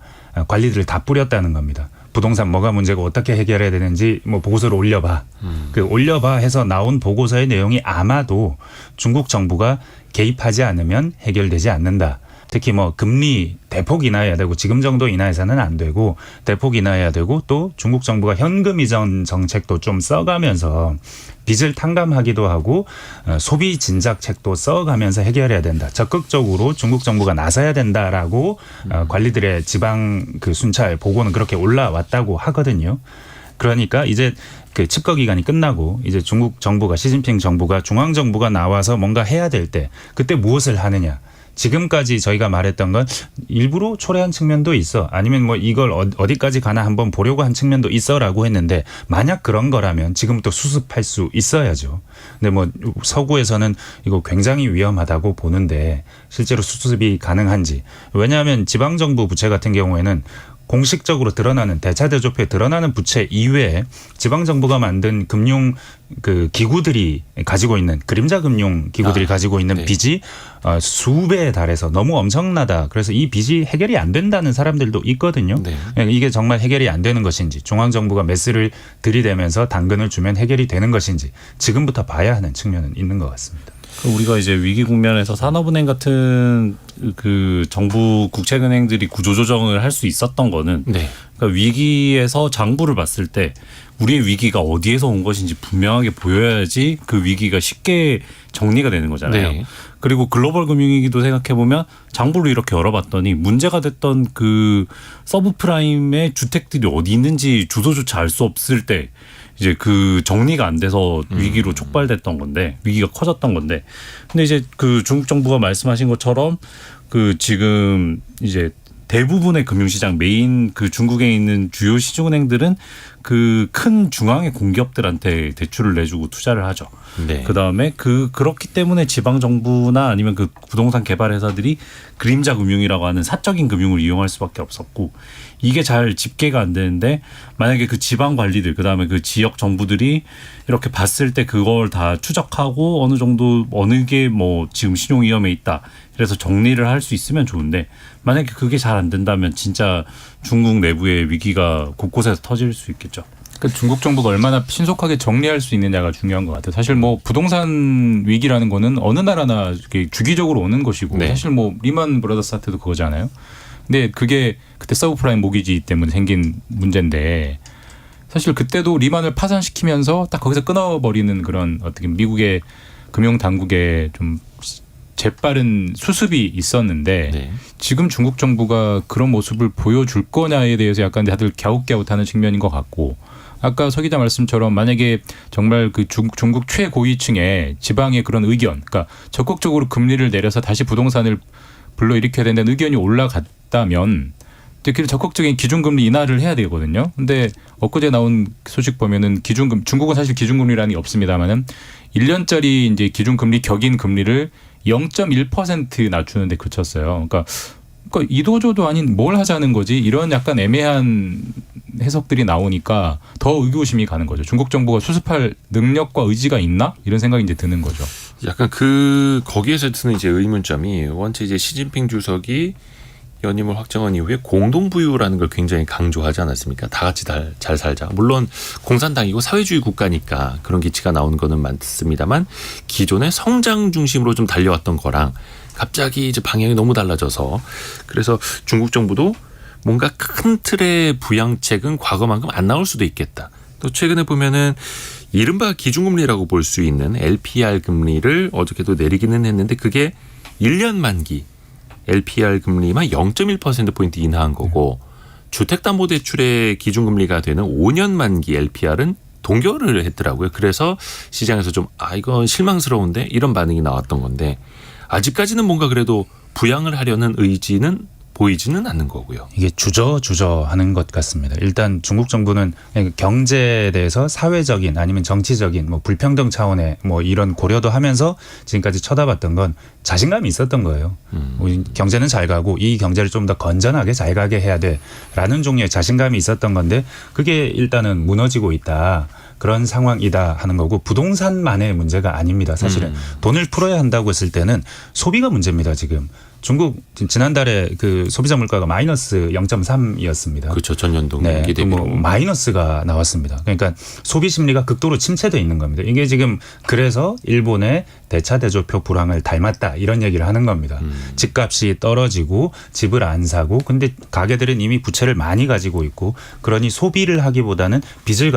관리들을 다 뿌렸다는 겁니다. 부동산 뭐가 문제고 어떻게 해결해야 되는지 뭐 보고서를 올려봐. 그 올려봐 해서 나온 보고서의 내용이 아마도 중국 정부가 개입하지 않으면 해결되지 않는다. 특히 뭐 금리 대폭 인하해야 되고 지금 정도 인하해서는 안 되고 대폭 인하해야 되고 또 중국 정부가 현금 이전 정책도 좀 써가면서 빚을 탕감하기도 하고 소비 진작책도 써가면서 해결해야 된다. 적극적으로 중국 정부가 나서야 된다라고 관리들의 지방 그 순찰 보고는 그렇게 올라왔다고 하거든요. 그러니까 이제 그 칩거 기간이 끝나고 이제 중국 정부가 시진핑 정부가 중앙 정부가 나와서 뭔가 해야 될 때 그때 무엇을 하느냐. 지금까지 저희가 말했던 건 일부러 초래한 측면도 있어. 아니면 뭐 이걸 어디까지 가나 한번 보려고 한 측면도 있어라고 했는데 만약 그런 거라면 지금부터 수습할 수 있어야죠. 근데 뭐 서구에서는 이거 굉장히 위험하다고 보는데 실제로 수습이 가능한지. 왜냐하면 지방정부 부채 같은 경우에는 공식적으로 드러나는 대차대조표에 드러나는 부채 이외에 지방정부가 만든 금융 그 기구들이 가지고 있는 그림자 금융 기구들이 가지고 있는 빚이 수배에 달해서 너무 엄청나다. 그래서 이 빚이 해결이 안 된다는 사람들도 있거든요. 이게 정말 해결이 안 되는 것인지 중앙정부가 메스를 들이대면서 당근을 주면 해결이 되는 것인지 지금부터 봐야 하는 측면은 있는 것 같습니다. 우리가 이제 위기 국면에서 산업은행 같은 그 정부 국책은행들이 구조조정을 할 수 있었던 거는 그러니까 위기에서 장부를 봤을 때 우리의 위기가 어디에서 온 것인지 분명하게 보여야지 그 위기가 쉽게 정리가 되는 거잖아요. 네. 그리고 글로벌 금융위기도 생각해보면 장부를 이렇게 열어봤더니 문제가 됐던 그 서브프라임의 주택들이 어디 있는지 주소조차 알 수 없을 때 이제 그 정리가 안 돼서 위기로 촉발됐던 건데 위기가 커졌던 건데 근데 이제 그 중국 정부가 말씀하신 것처럼 그 지금 이제 대부분의 금융시장 메인 그 중국에 있는 주요 시중은행들은 그 큰 중앙의 공기업들한테 대출을 내주고 투자를 하죠. 네. 그다음에 그렇기 때문에 지방 정부나 아니면 그 부동산 개발 회사들이 그림자 금융이라고 하는 사적인 금융을 이용할 수밖에 없었고 이게 잘 집계가 안 되는데 만약에 그 지방 관리들 그다음에 그 지역 정부들이 이렇게 봤을 때 그걸 다 추적하고 어느 정도 어느 게 뭐 지금 신용 위험에 있다. 그래서 정리를 할 수 있으면 좋은데 만약에 그게 잘 안 된다면 진짜 중국 내부의 위기가 곳곳에서 터질 수 있겠죠. 그러니까 중국 정부가 얼마나 신속하게 정리할 수 있느냐가 중요한 것 같아요. 사실 뭐 부동산 위기라는 거는 어느 나라나 이렇게 주기적으로 오는 것이고 네. 사실 뭐 리만 브라더스 사태도 그거잖아요. 근데 그게 그때 서브프라임 모기지 때문에 생긴 문제인데 사실 그때도 리만을 파산시키면서 딱 거기서 끊어버리는 그런 어떻게 미국의 금융 당국의 좀 재빠른 수습이 있었는데 네. 지금 중국 정부가 그런 모습을 보여줄 거냐에 대해서 약간 다들 갸웃갸웃하는 측면인 것 같고 아까 서 기자 말씀처럼 만약에 정말 그 중국 최고위층의 지방의 그런 의견, 그러니까 적극적으로 금리를 내려서 다시 부동산을 불러일으켜야 된다는 의견이 올라갔다면 그 적극적인 기준금리 인하를 해야 되거든요. 근데 엊그제 나온 소식 보면은 중국은 사실 기준금리라는 게 없습니다만은 1년짜리 이제 기준금리 격인 금리를 0.1% 낮추는데 그쳤어요. 그러니까 이도저도 아닌 뭘 하자는 거지 이런 약간 애매한 해석들이 나오니까 더 의구심이 가는 거죠. 중국 정부가 수습할 능력과 의지가 있나 이런 생각이 이제 드는 거죠. 약간 거기에서 드는 이제 의문점이 원체 이제 시진핑 주석이 연임을 확정한 이후에 공동부유라는 걸 굉장히 강조하지 않았습니까? 다 같이 잘 살자. 물론 공산당이고 사회주의 국가니까 그런 기치가 나오는 거는 맞습니다만 기존의 성장 중심으로 좀 달려왔던 거랑 갑자기 이제 방향이 너무 달라져서 그래서 중국 정부도 뭔가 큰 틀의 부양책은 과거만큼 안 나올 수도 있겠다. 또 최근에 보면은 이른바 기준금리라고 볼 수 있는 LPR 금리를 어저께도 내리기는 했는데 그게 1년 만기 LPR 금리만 0.1%포인트 인하한 거고 주택담보대출의 기준금리가 되는 5년 만기 LPR은 동결을 했더라고요. 그래서 시장에서 좀 이건 실망스러운데 이런 반응이 나왔던 건데 아직까지는 뭔가 그래도 부양을 하려는 의지는 보이지는 않는 거고요. 이게 주저하는 것 같습니다. 일단 중국 정부는 경제에 대해서 사회적인 아니면 정치적인 뭐 불평등 차원의 뭐 이런 고려도 하면서 지금까지 쳐다봤던 건 자신감이 있었던 거예요. 우리 경제는 잘 가고 이 경제를 좀 더 건전하게 잘 가게 해야 돼라는 종류의 자신감이 있었던 건데 그게 일단은 무너지고 있다. 그런 상황이다 하는 거고 부동산만의 문제가 아닙니다. 사실은 돈을 풀어야 한다고 했을 때는 소비가 문제입니다. 지금. 중국 지난달에 그 소비자 물가가 마이너스 0.3이었습니다. 그렇죠. 전년도 네, 대비로. 마이너스가 나왔습니다. 그러니까 소비 심리가 극도로 침체돼 있는 겁니다. 이게 지금 그래서 일본의 대차대조표 불황을 닮았다 이런 얘기를 하는 겁니다. 집값이 떨어지고 집을 안 사고 근데 가게들은 이미 부채를 많이 가지고 있고 그러니 소비를 하기보다는 빚을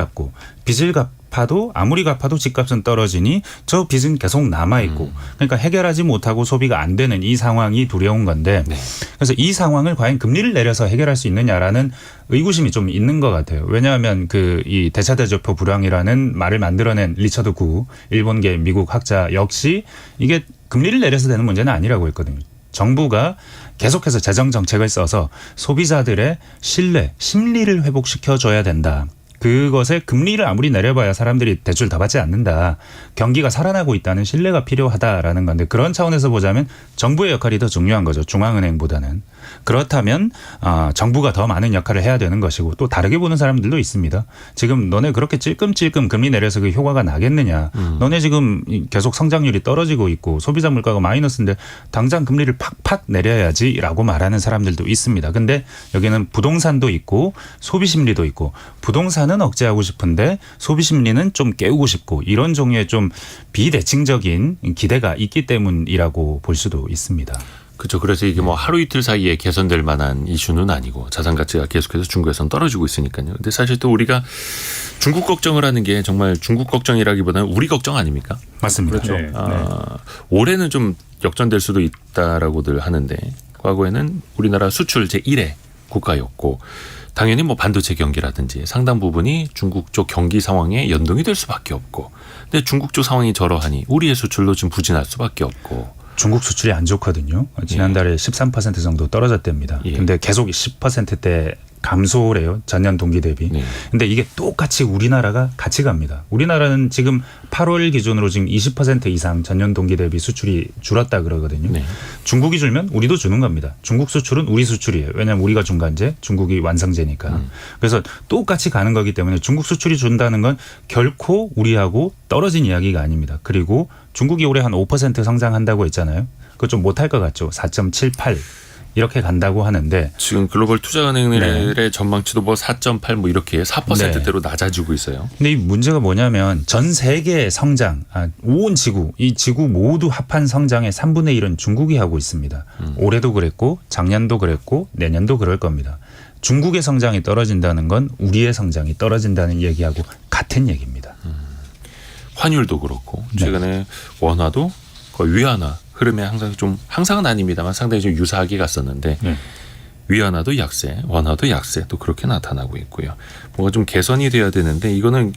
갚아도 아무리 갚아도 집값은 떨어지니 저 빚은 계속 남아있고 그러니까 해결하지 못하고 소비가 안 되는 이 상황이 두려운 건데 네. 그래서 이 상황을 과연 금리를 내려서 해결할 수 있느냐라는 의구심이 좀 있는 것 같아요. 왜냐하면 이 대차대조표 불황이라는 말을 만들어낸 리처드 구 일본계 미국 학자 역시 이게 금리를 내려서 되는 문제는 아니라고 했거든요. 정부가 계속해서 재정 정책을 써서 소비자들의 신뢰, 심리를 회복시켜줘야 된다. 그것에 금리를 아무리 내려봐야 사람들이 대출 다 받지 않는다. 경기가 살아나고 있다는 신뢰가 필요하다라는 건데 그런 차원에서 보자면 정부의 역할이 더 중요한 거죠. 중앙은행보다는. 그렇다면 정부가 더 많은 역할을 해야 되는 것이고 또 다르게 보는 사람들도 있습니다. 지금 너네 그렇게 찔끔찔끔 금리 내려서 그 효과가 나겠느냐. 너네 지금 계속 성장률이 떨어지고 있고 소비자 물가가 마이너스인데 당장 금리를 팍팍 내려야지라고 말하는 사람들도 있습니다. 근데 여기는 부동산도 있고 소비 심리도 있고 부동산은 억제하고 싶은데 소비 심리는 좀 깨우고 싶고 이런 종류의 좀 비대칭적인 기대가 있기 때문이라고 볼 수도 있습니다. 그렇죠. 그래서 이게 뭐 하루 이틀 사이에 개선될 만한 이슈는 아니고 자산 가치가 계속해서 중국에서는 떨어지고 있으니까요. 근데 사실 또 우리가 중국 걱정을 하는 게 정말 중국 걱정이라기보다는 우리 걱정 아닙니까? 맞습니다. 그렇죠. 올해는 좀 역전될 수도 있다라고들 하는데 과거에는 우리나라 수출 제1의 국가였고 당연히 뭐 반도체 경기라든지 상당 부분이 중국 쪽 경기 상황에 연동이 될 수밖에 없고 근데 중국 쪽 상황이 저러하니 우리의 수출도 지금 부진할 수밖에 없고 중국 수출이 안 좋거든요. 지난달에 13% 정도 떨어졌답니다. 예. 근데 계속 10%대 감소래요. 전년 동기 대비. 네. 근데 이게 똑같이 우리나라가 같이 갑니다. 우리나라는 지금 8월 기준으로 지금 20% 이상 전년 동기 대비 수출이 줄었다 그러거든요. 네. 중국이 줄면 우리도 주는 겁니다. 중국 수출은 우리 수출이에요. 왜냐하면 우리가 중간재, 중국이 완성재니까. 그래서 똑같이 가는 거기 때문에 중국 수출이 준다는 건 결코 우리하고 떨어진 이야기가 아닙니다. 그리고 중국이 올해 한 5% 성장한다고 했잖아요. 그거 좀 못할 것 같죠. 4.78 이렇게 간다고 하는데 지금 글로벌 투자은행의 전망치도 뭐 4.8 뭐 이렇게 4%대로 낮아지고 있어요. 근데 이 문제가 뭐냐면 전 세계의 성장, 온 지구, 이 지구 모두 합한 성장의 3분의 1은 중국이 하고 있습니다. 올해도 그랬고 작년도 그랬고 내년도 그럴 겁니다. 중국의 성장이 떨어진다는 건 우리의 성장이 떨어진다는 얘기하고 같은 얘기입니다. 환율도 그렇고 최근에 원화도 거의 위안화 흐름에 항상은 아닙니다만 상당히 좀 유사하게 갔었는데 위안화도 약세, 원화도 약세 또 그렇게 나타나고 있고요. 뭐가 좀 개선이 돼야 되는데 이거는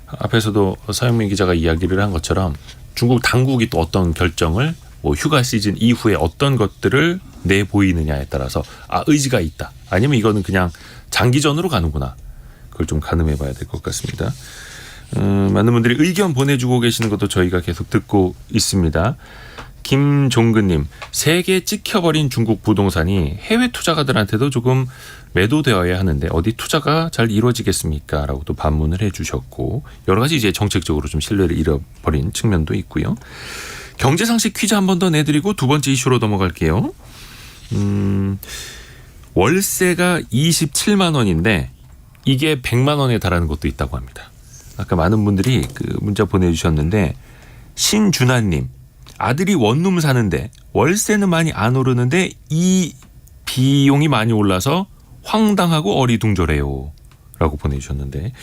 앞에서도 서영민 기자가 이야기를 한 것처럼 중국 당국이 또 어떤 결정을 뭐 휴가 시즌 이후에 어떤 것들을 내보이느냐에 따라서 의지가 있다. 아니면 이거는 그냥 장기전으로 가는구나. 그걸 좀 가늠해 봐야 될 것 같습니다. 많은 분들이 의견 보내주고 계시는 것도 저희가 계속 듣고 있습니다. 김종근님, 세계 찍혀버린 중국 부동산이 해외 투자가들한테도 조금 매도되어야 하는데 어디 투자가 잘 이루어지겠습니까? 라고 또 반문을 해주셨고 여러 가지 이제 정책적으로 좀 신뢰를 잃어버린 측면도 있고요. 경제상식 퀴즈 한 번 더 내드리고 두 번째 이슈로 넘어갈게요. 월세가 27만 원인데 이게 100만 원에 달하는 것도 있다고 합니다. 아까 많은 분들이 그 문자 보내주셨는데 신준하님 아들이 원룸 사는데 월세는 많이 안 오르는데 이 비용이 많이 올라서 황당하고 어리둥절해요 라고 보내주셨는데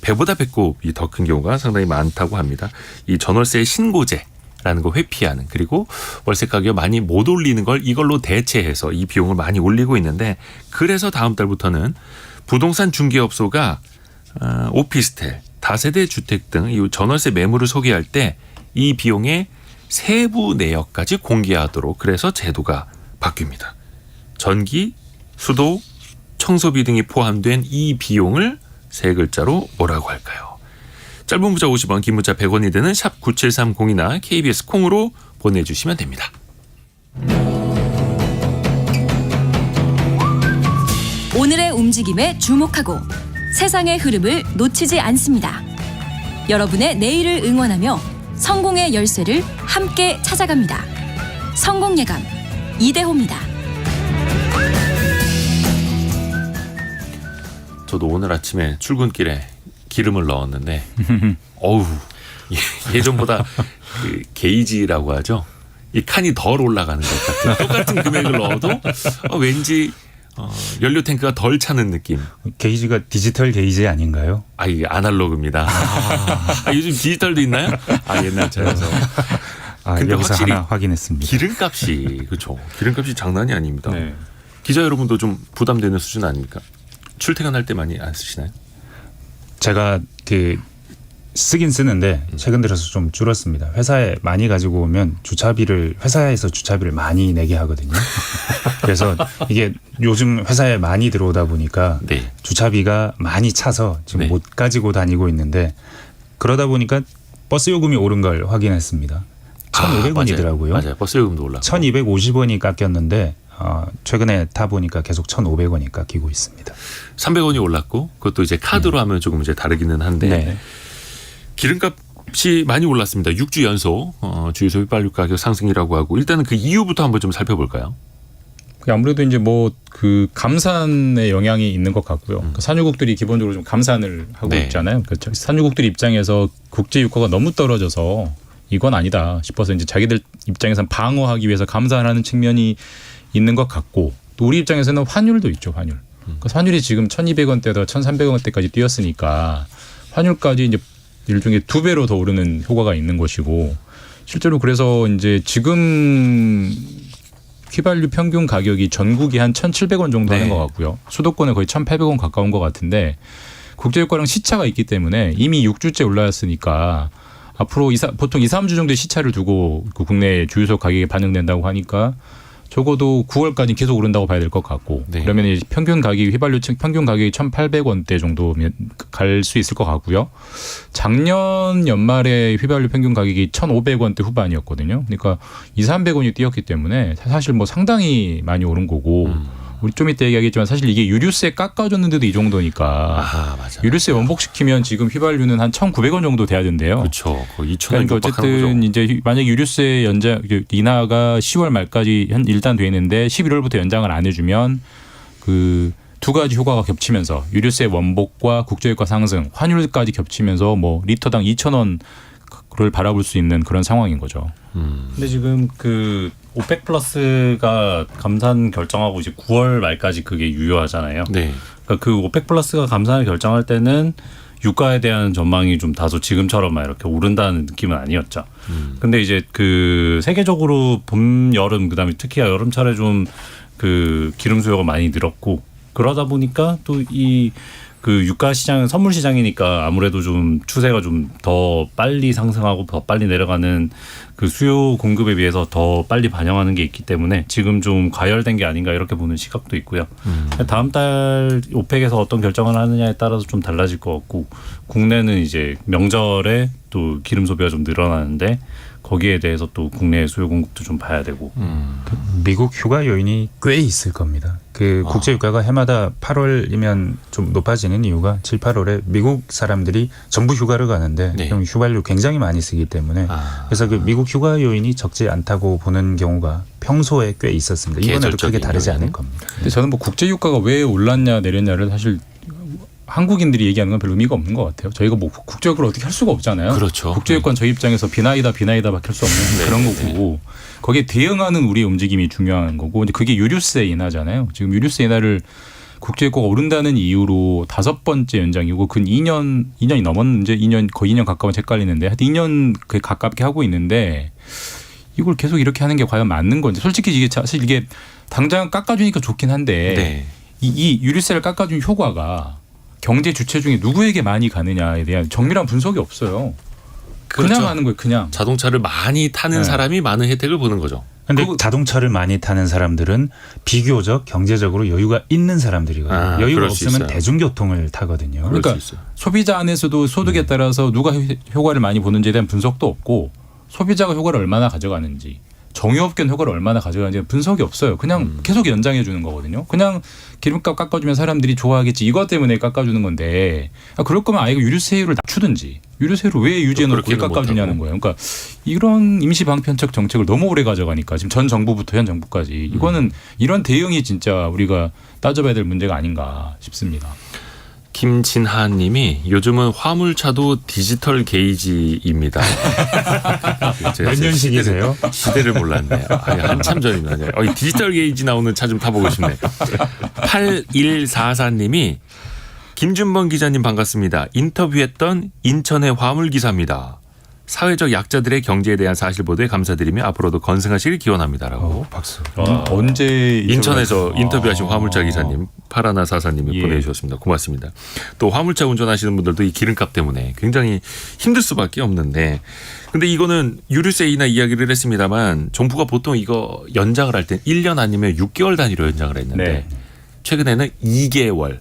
배보다 배꼽이 더 큰 경우가 상당히 많다고 합니다. 이 전월세 신고제라는 거 회피하는 그리고 월세 가격 많이 못 올리는 걸 이걸로 대체해서 이 비용을 많이 올리고 있는데 그래서 다음 달부터는 부동산 중개업소가 오피스텔, 다세대 주택 등 이 전월세 매물을 소개할 때 이 비용의 세부 내역까지 공개하도록 그래서 제도가 바뀝니다. 전기, 수도, 청소비 등이 포함된 이 비용을 세 글자로 뭐라고 할까요? 짧은 문자 50원, 긴 문자 100원이 되는 샵 9730이나 KBS 콩으로 보내주시면 됩니다. 오늘의 움직임에 주목하고 세상의 흐름을 놓치지 않습니다. 여러분의 내일을 응원하며 성공의 열쇠를 함께 찾아갑니다. 성공예감 이대호입니다. 저도 오늘 아침에 출근길에 기름을 넣었는데 어우 예전보다 그 게이지라고 하죠. 이 칸이 덜 올라가는 것 같은 똑같은 금액을 넣어도 왠지 연료 탱크가 덜 차는 느낌. 게이지가 디지털 게이지 아닌가요? 이게 아날로그입니다. 요즘 디지털도 있나요? 옛날처럼. 근데 여기서 확실히 하나 확인했습니다. 기름값이 그렇죠. 기름값이 장난이 아닙니다. 네. 기자 여러분도 좀 부담되는 수준 아닙니까? 출퇴근할 때 많이 안 쓰시나요? 제가 쓰긴 쓰는데 최근 들어서 좀 줄었습니다. 회사에 많이 가지고 오면 회사에서 주차비를 많이 내게 하거든요. 그래서 이게 요즘 회사에 많이 들어오다 보니까 네. 주차비가 많이 차서 지금 네. 못 가지고 다니고 있는데 그러다 보니까 버스 요금이 오른 걸 확인했습니다. 1,500원이더라고요. 맞아요. 버스 요금도 올랐고. 1,250원이 깎였는데 최근에 타 보니까 계속 1,500원이 깎이고 있습니다. 300원이 올랐고 그것도 이제 카드로 하면 조금 이제 다르기는 한데 네. 기름값이 많이 올랐습니다. 6주 연속 주유소 휘발유 가격 상승이라고 하고 일단은 그 이유부터 한번 좀 살펴볼까요? 아무래도 이제 뭐 그 감산의 영향이 있는 것 같고요. 그 산유국들이 기본적으로 좀 감산을 하고 네. 있잖아요. 그렇죠. 산유국들 입장에서 국제 유가가 너무 떨어져서 이건 아니다 싶어서 이제 자기들 입장에서는 방어하기 위해서 감산하는 측면이 있는 것 같고 또 우리 입장에서는 환율도 있죠. 환율. 그래서 환율이 지금 1,200원대에서 1,300원대까지 뛰었으니까 환율까지 이제 일종의 2배로 더 오르는 효과가 있는 것이고 실제로 그래서 이제 지금 휘발유 평균 가격이 전국이 한 1,700원 정도 하는 네. 것 같고요. 수도권은 거의 1,800원 가까운 것 같은데 국제유가랑 시차가 있기 때문에 이미 6주째 올라왔으니까 앞으로 보통 2, 3주 정도의 시차를 두고 그 국내 주유소 가격에 반영된다고 하니까 적어도 9월까지 계속 오른다고 봐야 될 것 같고 네. 그러면 이제 평균 가격이 휘발유 평균 가격이 1,800원대 정도면 갈 수 있을 것 같고요. 작년 연말에 휘발유 평균 가격이 1,500원대 후반이었거든요. 그러니까 2, 300원이 뛰었기 때문에 사실 뭐 상당히 많이 오른 거고 우리 좀 이따 얘기하겠지만 사실 이게 유류세 깎아줬는데도 이 정도니까 맞아. 유류세 원복시키면 지금 휘발유는 한 1,900원 정도 돼야 된대요. 그렇죠. 거의 2,000원 그러니까 어쨌든 이제 만약 유류세 연장 인하가 10월 말까지 일단 돼 있는데 11월부터 연장을 안 해주면 그 두 가지 효과가 겹치면서 유류세 원복과 국제유가 상승, 환율까지 겹치면서 뭐 리터당 2,000원을 바라볼 수 있는 그런 상황인 거죠. 근데 지금 그 오펙 플러스가 감산 결정하고 이제 9월 말까지 그게 유효하잖아요. 네. 그러니까 그 오펙 플러스가 감산을 결정할 때는 유가에 대한 전망이 좀 다소 지금처럼 막 이렇게 오른다는 느낌은 아니었죠. 근데 이제 그 세계적으로 봄, 여름 그다음에 특히 여름철에 좀 그 기름 수요가 많이 늘었고 그러다 보니까 또 이 그 유가 시장은 선물 시장이니까 아무래도 좀 추세가 좀 더 빨리 상승하고 더 빨리 내려가는 그 수요 공급에 비해서 더 빨리 반영하는 게 있기 때문에 지금 좀 과열된 게 아닌가 이렇게 보는 시각도 있고요. 다음 달 오펙에서 어떤 결정을 하느냐에 따라서 좀 달라질 것 같고 국내는 이제 명절에 또 기름 소비가 좀 늘어나는데 거기에 대해서 또 국내 수요 공급도 좀 봐야 되고. 미국 휴가 요인이 꽤 있을 겁니다. 그 국제 유가가 해마다 8월이면 좀 높아지는 이유가 7, 8월에 미국 사람들이 전부 휴가를 가는데 네. 그럼 휴발유 굉장히 많이 쓰기 때문에 그래서 그 미국 휴가 요인이 적지 않다고 보는 경우가 평소에 꽤 있었습니다. 이번에도 크게 다르지 않을 겁니다. 근데 저는 뭐 국제유가가 왜 올랐냐 내렸냐를 사실 한국인들이 얘기하는 건 별 의미가 없는 것 같아요. 저희가 뭐 국제유가를 어떻게 할 수가 없잖아요. 그렇죠. 국제유가는 저희 입장에서 비나이다밖에 할 수 없는 그런 거고 거기에 대응하는 우리의 움직임이 중요한 거고 이제 그게 유류세 인하잖아요. 지금 유류세 인하를 국제유가가 오른다는 이유로 5번째 연장이고 근 2년이 넘었는데 거의 2년 가까운 헷갈리는데 하여튼 2년 가깝게 하고 있는데 이걸 계속 이렇게 하는 게 과연 맞는 건지 솔직히 이게 사실 이게 당장 깎아주니까 좋긴 한데 네. 이 유류세를 깎아준 효과가 경제 주체 중에 누구에게 많이 가느냐에 대한 정밀한 분석이 없어요. 그냥 그렇죠. 하는 거예요. 그냥. 자동차를 많이 타는 네. 사람이 많은 혜택을 보는 거죠. 근데 자동차를 많이 타는 사람들은 비교적 경제적으로 여유가 있는 사람들이거든요. 여유가 그럴 수 없으면 있어요. 대중교통을 타거든요. 그럴 그러니까 수 있어요. 소비자 안에서도 소득에 따라서 누가 효과를 많이 보는지에 대한 분석도 없고 소비자가 효과를 얼마나 가져가는지 정유업계는 효과를 얼마나 가져가는지 분석이 없어요. 그냥 계속 연장해 주는 거거든요. 그냥 기름값 깎아주면 사람들이 좋아하겠지. 이것 때문에 깎아주는 건데 그럴 거면 아예 유류세율을 낮추든지 유류세율을 왜 유지해놓고 왜 깎아주냐는 거예요. 그러니까 이런 임시방편적 정책을 너무 오래 가져가니까 지금 전 정부부터 현 정부까지 이거는 이런 대응이 진짜 우리가 따져봐야 될 문제가 아닌가 싶습니다. 김진하 님이 요즘은 화물차도 디지털 게이지입니다. 몇 년식이세요? 시대를 몰랐네요. 아니, 한참 전입니다. 디지털 게이지 나오는 차 좀 타보고 싶네. 8144님이 김준범 기자님 반갑습니다. 인터뷰했던 인천의 화물 기사입니다. 사회적 약자들의 경제에 대한 사실 보도에 감사드리며 앞으로도 건승하시길 기원합니다라고. 박수. 언제 인천에서 인터뷰하신 화물차 기사님 파라나사사님이 보내주셨습니다. 고맙습니다. 또 화물차 운전하시는 분들도 이 기름값 때문에 굉장히 힘들 수밖에 없는데 근데 이거는 유류세 인하 이야기를 했습니다만 정부가 보통 이거 연장을 할 때 1년 아니면 6개월 단위로 연장을 했는데 최근에는 2개월.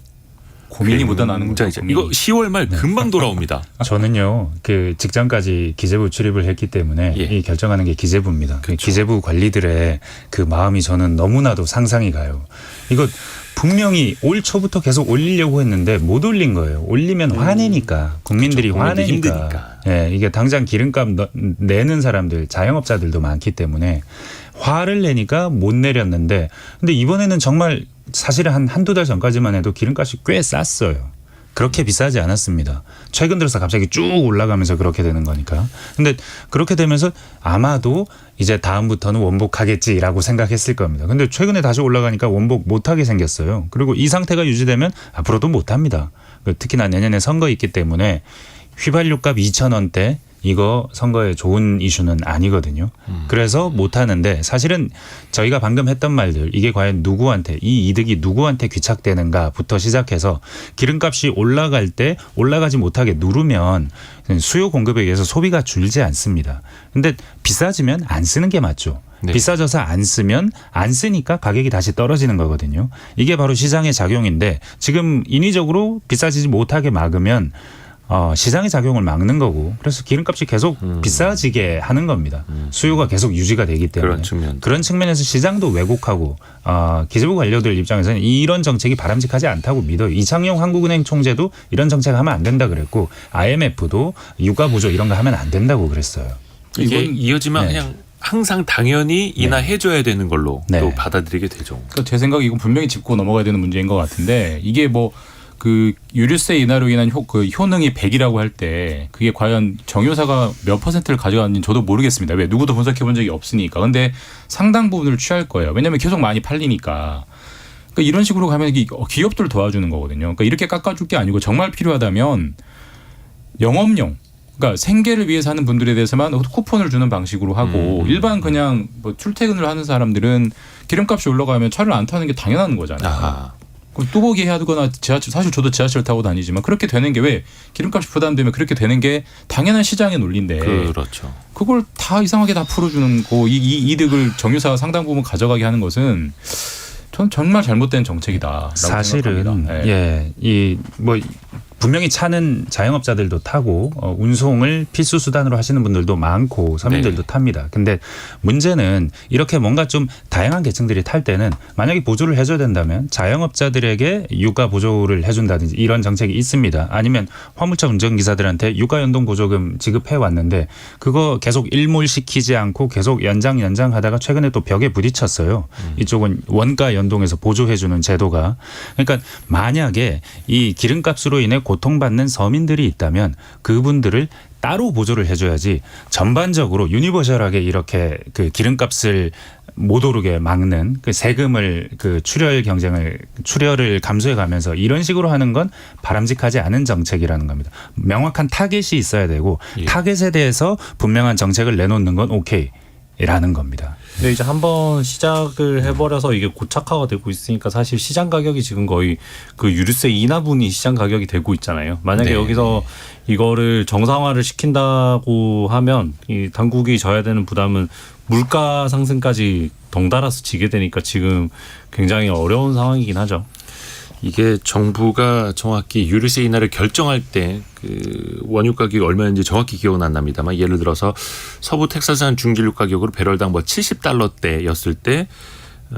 고민이 묻어나는 거죠. 이거 10월 말 금방 돌아옵니다. 저는요, 그 직전까지 기재부 출입을 했기 때문에 이 결정하는 게 기재부입니다. 그렇죠. 기재부 관리들의 그 마음이 저는 너무나도 상상이 가요. 이거 분명히 올 초부터 계속 올리려고 했는데 못 올린 거예요. 올리면 화내니까 국민들이 그렇죠. 화내니까. 힘드니까. 예, 이게 당장 기름값 내는 사람들, 자영업자들도 많기 때문에 화를 내니까 못 내렸는데 근데 이번에는 정말 사실은 한두 달 전까지만 해도 기름값이 꽤 쌌어요. 그렇게 비싸지 않았습니다. 최근 들어서 갑자기 쭉 올라가면서 그렇게 되는 거니까. 근데 그렇게 되면서 아마도 이제 다음부터는 원복하겠지라고 생각했을 겁니다. 근데 최근에 다시 올라가니까 원복 못하게 생겼어요. 그리고 이 상태가 유지되면 앞으로도 못합니다. 특히나 내년에 선거 있기 때문에 휘발유값 2,000원대 이거 선거에 좋은 이슈는 아니거든요. 그래서 못하는데 사실은 저희가 방금 했던 말들 이게 과연 누구한테 이 이득이 누구한테 귀착되는가부터 시작해서 기름값이 올라갈 때 올라가지 못하게 누르면 수요 공급에 의해서 소비가 줄지 않습니다. 근데 비싸지면 안 쓰는 게 맞죠. 네. 비싸져서 안 쓰면 안 쓰니까 가격이 다시 떨어지는 거거든요. 이게 바로 시장의 작용인데 지금 인위적으로 비싸지지 못하게 막으면 시장의 작용을 막는 거고 그래서 기름값이 계속 비싸지게 하는 겁니다. 수요가 계속 유지가 되기 때문에 그런 측면에서 시장도 왜곡하고 기재부 관료들 입장에서는 이런 정책이 바람직하지 않다고 믿어요. 이창용 한국은행 총재도 이런 정책 하면 안 된다 그랬고 IMF도 유가 보조 이런 거 하면 안 된다고 그랬어요. 이게 이어지면 그냥 항상 당연히 인하해줘야 되는 걸로 또 받아들이게 되죠. 그러니까 제 생각에 이건 분명히 짚고 넘어가야 되는 문제인 것 같은데 이게 뭐 그 유류세 인하로 인한 효능이 100이라고 할 때 그게 과연 정유사가 몇 %를 가져갔는지 저도 모르겠습니다. 왜 누구도 분석해 본 적이 없으니까. 근데 상당 부분을 취할 거예요. 왜냐하면 계속 많이 팔리니까. 그러니까 이런 식으로 가면 기업들 도와주는 거거든요. 그러니까 이렇게 깎아줄 게 아니고 정말 필요하다면 영업용. 그러니까 생계를 위해서 하는 분들에 대해서만 쿠폰을 주는 방식으로 하고 일반 그냥 뭐 출퇴근을 하는 사람들은 기름값이 올라가면 차를 안 타는 게 당연한 거잖아요. 아하. 뚜벅이 해야 되거나 지하철 사실 저도 지하철 타고 다니지만 그렇게 되는 게 왜 기름값이 부담되면 그렇게 되는 게 당연한 시장의 논리인데 그렇죠. 그걸 다 이상하게 다 풀어주는 거 이 이득을 정유사가 상당 부분 가져가게 하는 것은 전 정말 잘못된 정책이다라고 사실은 생각합니다. 이 뭐 분명히 차는 자영업자들도 타고 운송을 필수 수단으로 하시는 분들도 많고 서민들도 탑니다. 근데 문제는 이렇게 뭔가 좀 다양한 계층들이 탈 때는 만약에 보조를 해줘야 된다면 자영업자들에게 유가 보조를 해준다든지 이런 정책이 있습니다. 아니면 화물차 운전기사들한테 유가연동 보조금 지급해 왔는데 그거 계속 일몰시키지 않고 계속 연장하다가 최근에 또 벽에 부딪혔어요. 이쪽은 원가 연동해서 보조해주는 제도가. 그러니까 만약에 이 기름값으로 인해 고통받는 서민들이 있다면 그분들을 따로 보조를 해줘야지 전반적으로 유니버셜하게 이렇게 그 기름값을 못 오르게 막는 그 세금을 그 출혈을 감소해가면서 이런 식으로 하는 건 바람직하지 않은 정책이라는 겁니다. 명확한 타겟이 있어야 되고 타겟에 대해서 분명한 정책을 내놓는 건 오케이라는 겁니다. 근데 이제 한번 시작을 해버려서 이게 고착화가 되고 있으니까 사실 시장 가격이 지금 거의 그 유류세 인하분이 시장 가격이 되고 있잖아요. 만약에 여기서 이거를 정상화를 시킨다고 하면 이 당국이 져야 되는 부담은 물가 상승까지 덩달아서 지게 되니까 지금 굉장히 어려운 상황이긴 하죠. 이게 정부가 정확히 유류세 인하를 결정할 때 그 원유 가격이 얼마인지 정확히 기억은 안 납니다만 예를 들어서 서부 텍사스산 중진유 가격으로 배럴당 뭐 $70대였을 때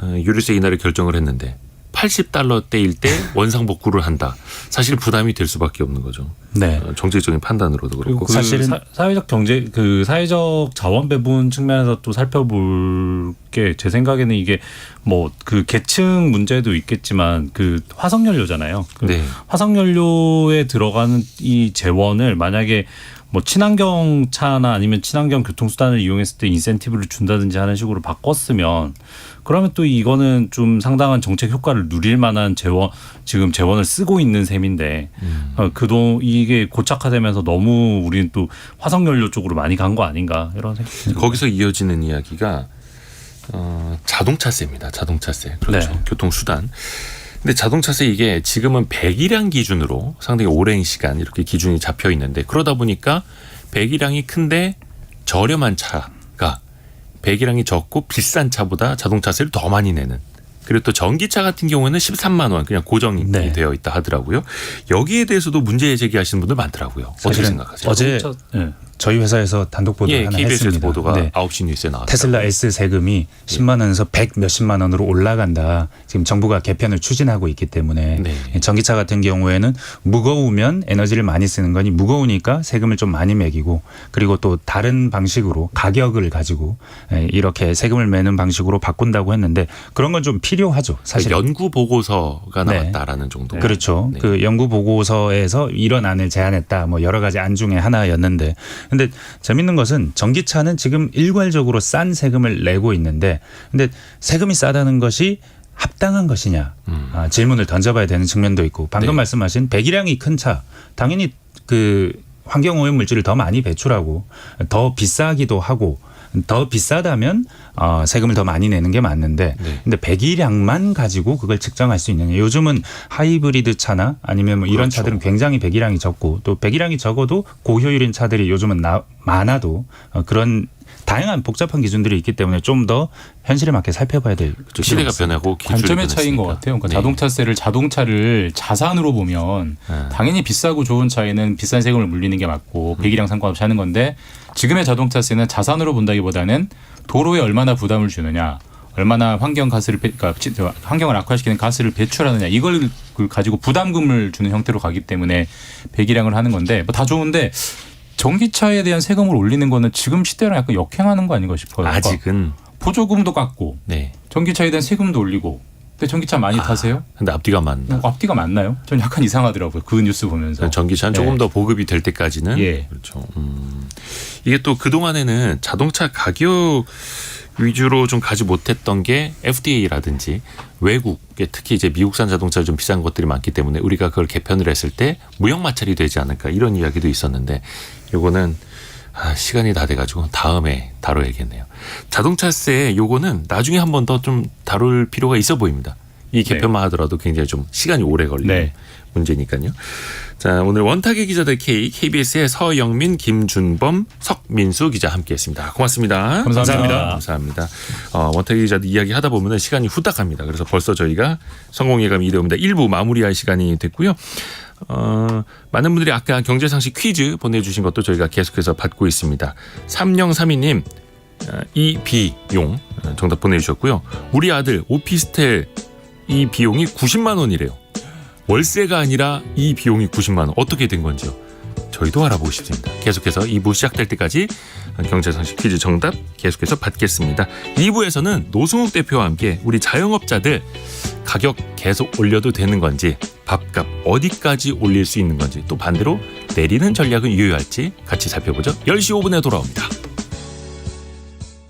유류세 인하를 결정을 했는데 $80대일 때 원상복구를 한다. 사실 부담이 될 수밖에 없는 거죠. 네. 정책적인 판단으로도 그렇고. 그 사실은 사회적 경제 그 사회적 자원 배분 측면에서 또 살펴볼 게 제 생각에는 이게 뭐 그 계층 문제도 있겠지만 그 화석연료잖아요. 그 화석연료에 들어가는 이 재원을 만약에 뭐 친환경 차나 아니면 친환경 교통수단을 이용했을 때 인센티브를 준다든지 하는 식으로 바꿨으면 그러면 또 이거는 좀 상당한 정책 효과를 누릴 만한 지금 재원을 쓰고 있는 셈인데 이게 고착화되면서 너무 우리는 또 화석연료 쪽으로 많이 간 거 아닌가 이런 생각이 거기서 이어지는 이야기가 자동차세입니다. 자동차세. 그렇죠. 교통수단. 근데 자동차세 이게 지금은 배기량 기준으로 상당히 오랜 시간 이렇게 기준이 잡혀 있는데 그러다 보니까 배기량이 큰데 저렴한 차가 배기량이 적고 비싼 차보다 자동차세를 더 많이 내는. 그리고 또 전기차 같은 경우에는 13만 원 그냥 고정이 되어 있다 하더라고요. 여기에 대해서도 문제 제기하시는 분들 많더라고요. 어떻게 생각하세요? 저희 회사에서 단독 보도를 예, 하나 KBS에서 했습니다. 보도가 네. 9시 뉴스에 나왔어요. 테슬라 S 세금이 10만 원에서 100 몇십만 원으로 올라간다. 지금 정부가 개편을 추진하고 있기 때문에 네. 전기차 같은 경우에는 무거우면 에너지를 많이 쓰는 거니 무거우니까 세금을 좀 많이 매기고 그리고 또 다른 방식으로 가격을 가지고 이렇게 세금을 매는 방식으로 바꾼다고 했는데 그런 건 좀 필요하죠. 사실. 연구 보고서가 네. 나왔다라는 정도. 그렇죠. 네. 그 연구 보고서에서 이런 안을 제안했다. 뭐 여러 가지 안 중에 하나였는데, 근데 재밌는 것은 전기차는 지금 일괄적으로 싼 세금을 내고 있는데, 근데 세금이 싸다는 것이 합당한 것이냐 질문을 던져봐야 되는 측면도 있고, 방금 네. 말씀하신 배기량이 큰 차 당연히 그 환경오염 물질을 더 많이 배출하고 더 비싸기도 하고. 더 비싸다면 세금을 더 많이 내는 게 맞는데 네. 근데 배기량만 가지고 그걸 측정할 수 있느냐. 요즘은 하이브리드 차나 아니면 뭐 이런 그렇죠. 차들은 굉장히 배기량이 적고 또 배기량이 적어도 고효율인 차들이 요즘은 많아도 그런 다양한 복잡한 기준들이 있기 때문에 좀 더 현실에 맞게 살펴봐야 될 그렇죠. 시대가 변하고 기술이 관점의 차이인 것 변했으니까. 같아요. 그러니까 네. 자동차세를 자동차를 자산으로 보면 당연히 비싸고 좋은 차에는 비싼 세금을 물리는 게 맞고 배기량 상관없이 하는 건데 지금의 자동차세는 자산으로 본다기보다는 도로에 얼마나 부담을 주느냐, 얼마나 환경 가스를 그러니까 환경을 악화시키는 가스를 배출하느냐 이걸 가지고 부담금을 주는 형태로 가기 때문에 배기량을 하는 건데 뭐 다 좋은데. 전기차에 대한 세금을 올리는 거는 지금 시대랑 약간 역행하는 거 아닌가 싶어요. 아직은 보조금도 깎고 네. 전기차에 대한 세금도 올리고. 근데 전기차 많이 타세요? 근데 앞뒤가 맞나? 앞뒤가 맞나요? 전 약간 이상하더라고요. 그 뉴스 보면서. 전기차는 네. 조금 더 보급이 될 때까지는 예. 그렇죠. 이게 또 그동안에는 자동차 가격 위주로 좀 가지 못했던 게 FDA라든지 외국에 특히 이제 미국산 자동차 좀 비싼 것들이 많기 때문에 우리가 그걸 개편을 했을 때 무역 마찰이 되지 않을까 이런 이야기도 있었는데 요거는 시간이 다 돼가지고 다음에 다뤄야겠네요. 자동차세 요거는 나중에 한 번 더 좀 다룰 필요가 있어 보입니다. 이 개편만 하더라도 굉장히 좀 시간이 오래 걸리는 네. 문제니까요. 자, 오늘 원탁의 기자들 K, KBS의 서영민, 김준범, 석민수 기자 함께했습니다. 고맙습니다. 감사합니다. 감사합니다. 원탁의 기자들 이야기 하다 보면 시간이 후딱 갑니다. 그래서 벌써 저희가 성공예감 2대입니다. 1부 마무리할 시간이 됐고요. 많은 분들이 아까 경제상식 퀴즈 보내주신 것도 저희가 계속해서 받고 있습니다. 3032님 이 비용 정답 보내주셨고요. 우리 아들 오피스텔 이 비용이 90만 원이래요. 월세가 아니라 이 비용이 90만 원. 어떻게 된 건지요? 저희도 알아보고 싶습니다. 계속해서 2부 시작될 때까지 경제상식 퀴즈 정답 계속해서 받겠습니다. 2부에서는 노승욱 대표와 함께 우리 자영업자들 가격 계속 올려도 되는 건지 밥값 어디까지 올릴 수 있는 건지 또 반대로 내리는 전략은 유효할지 같이 살펴보죠. 10시 5분에 돌아옵니다.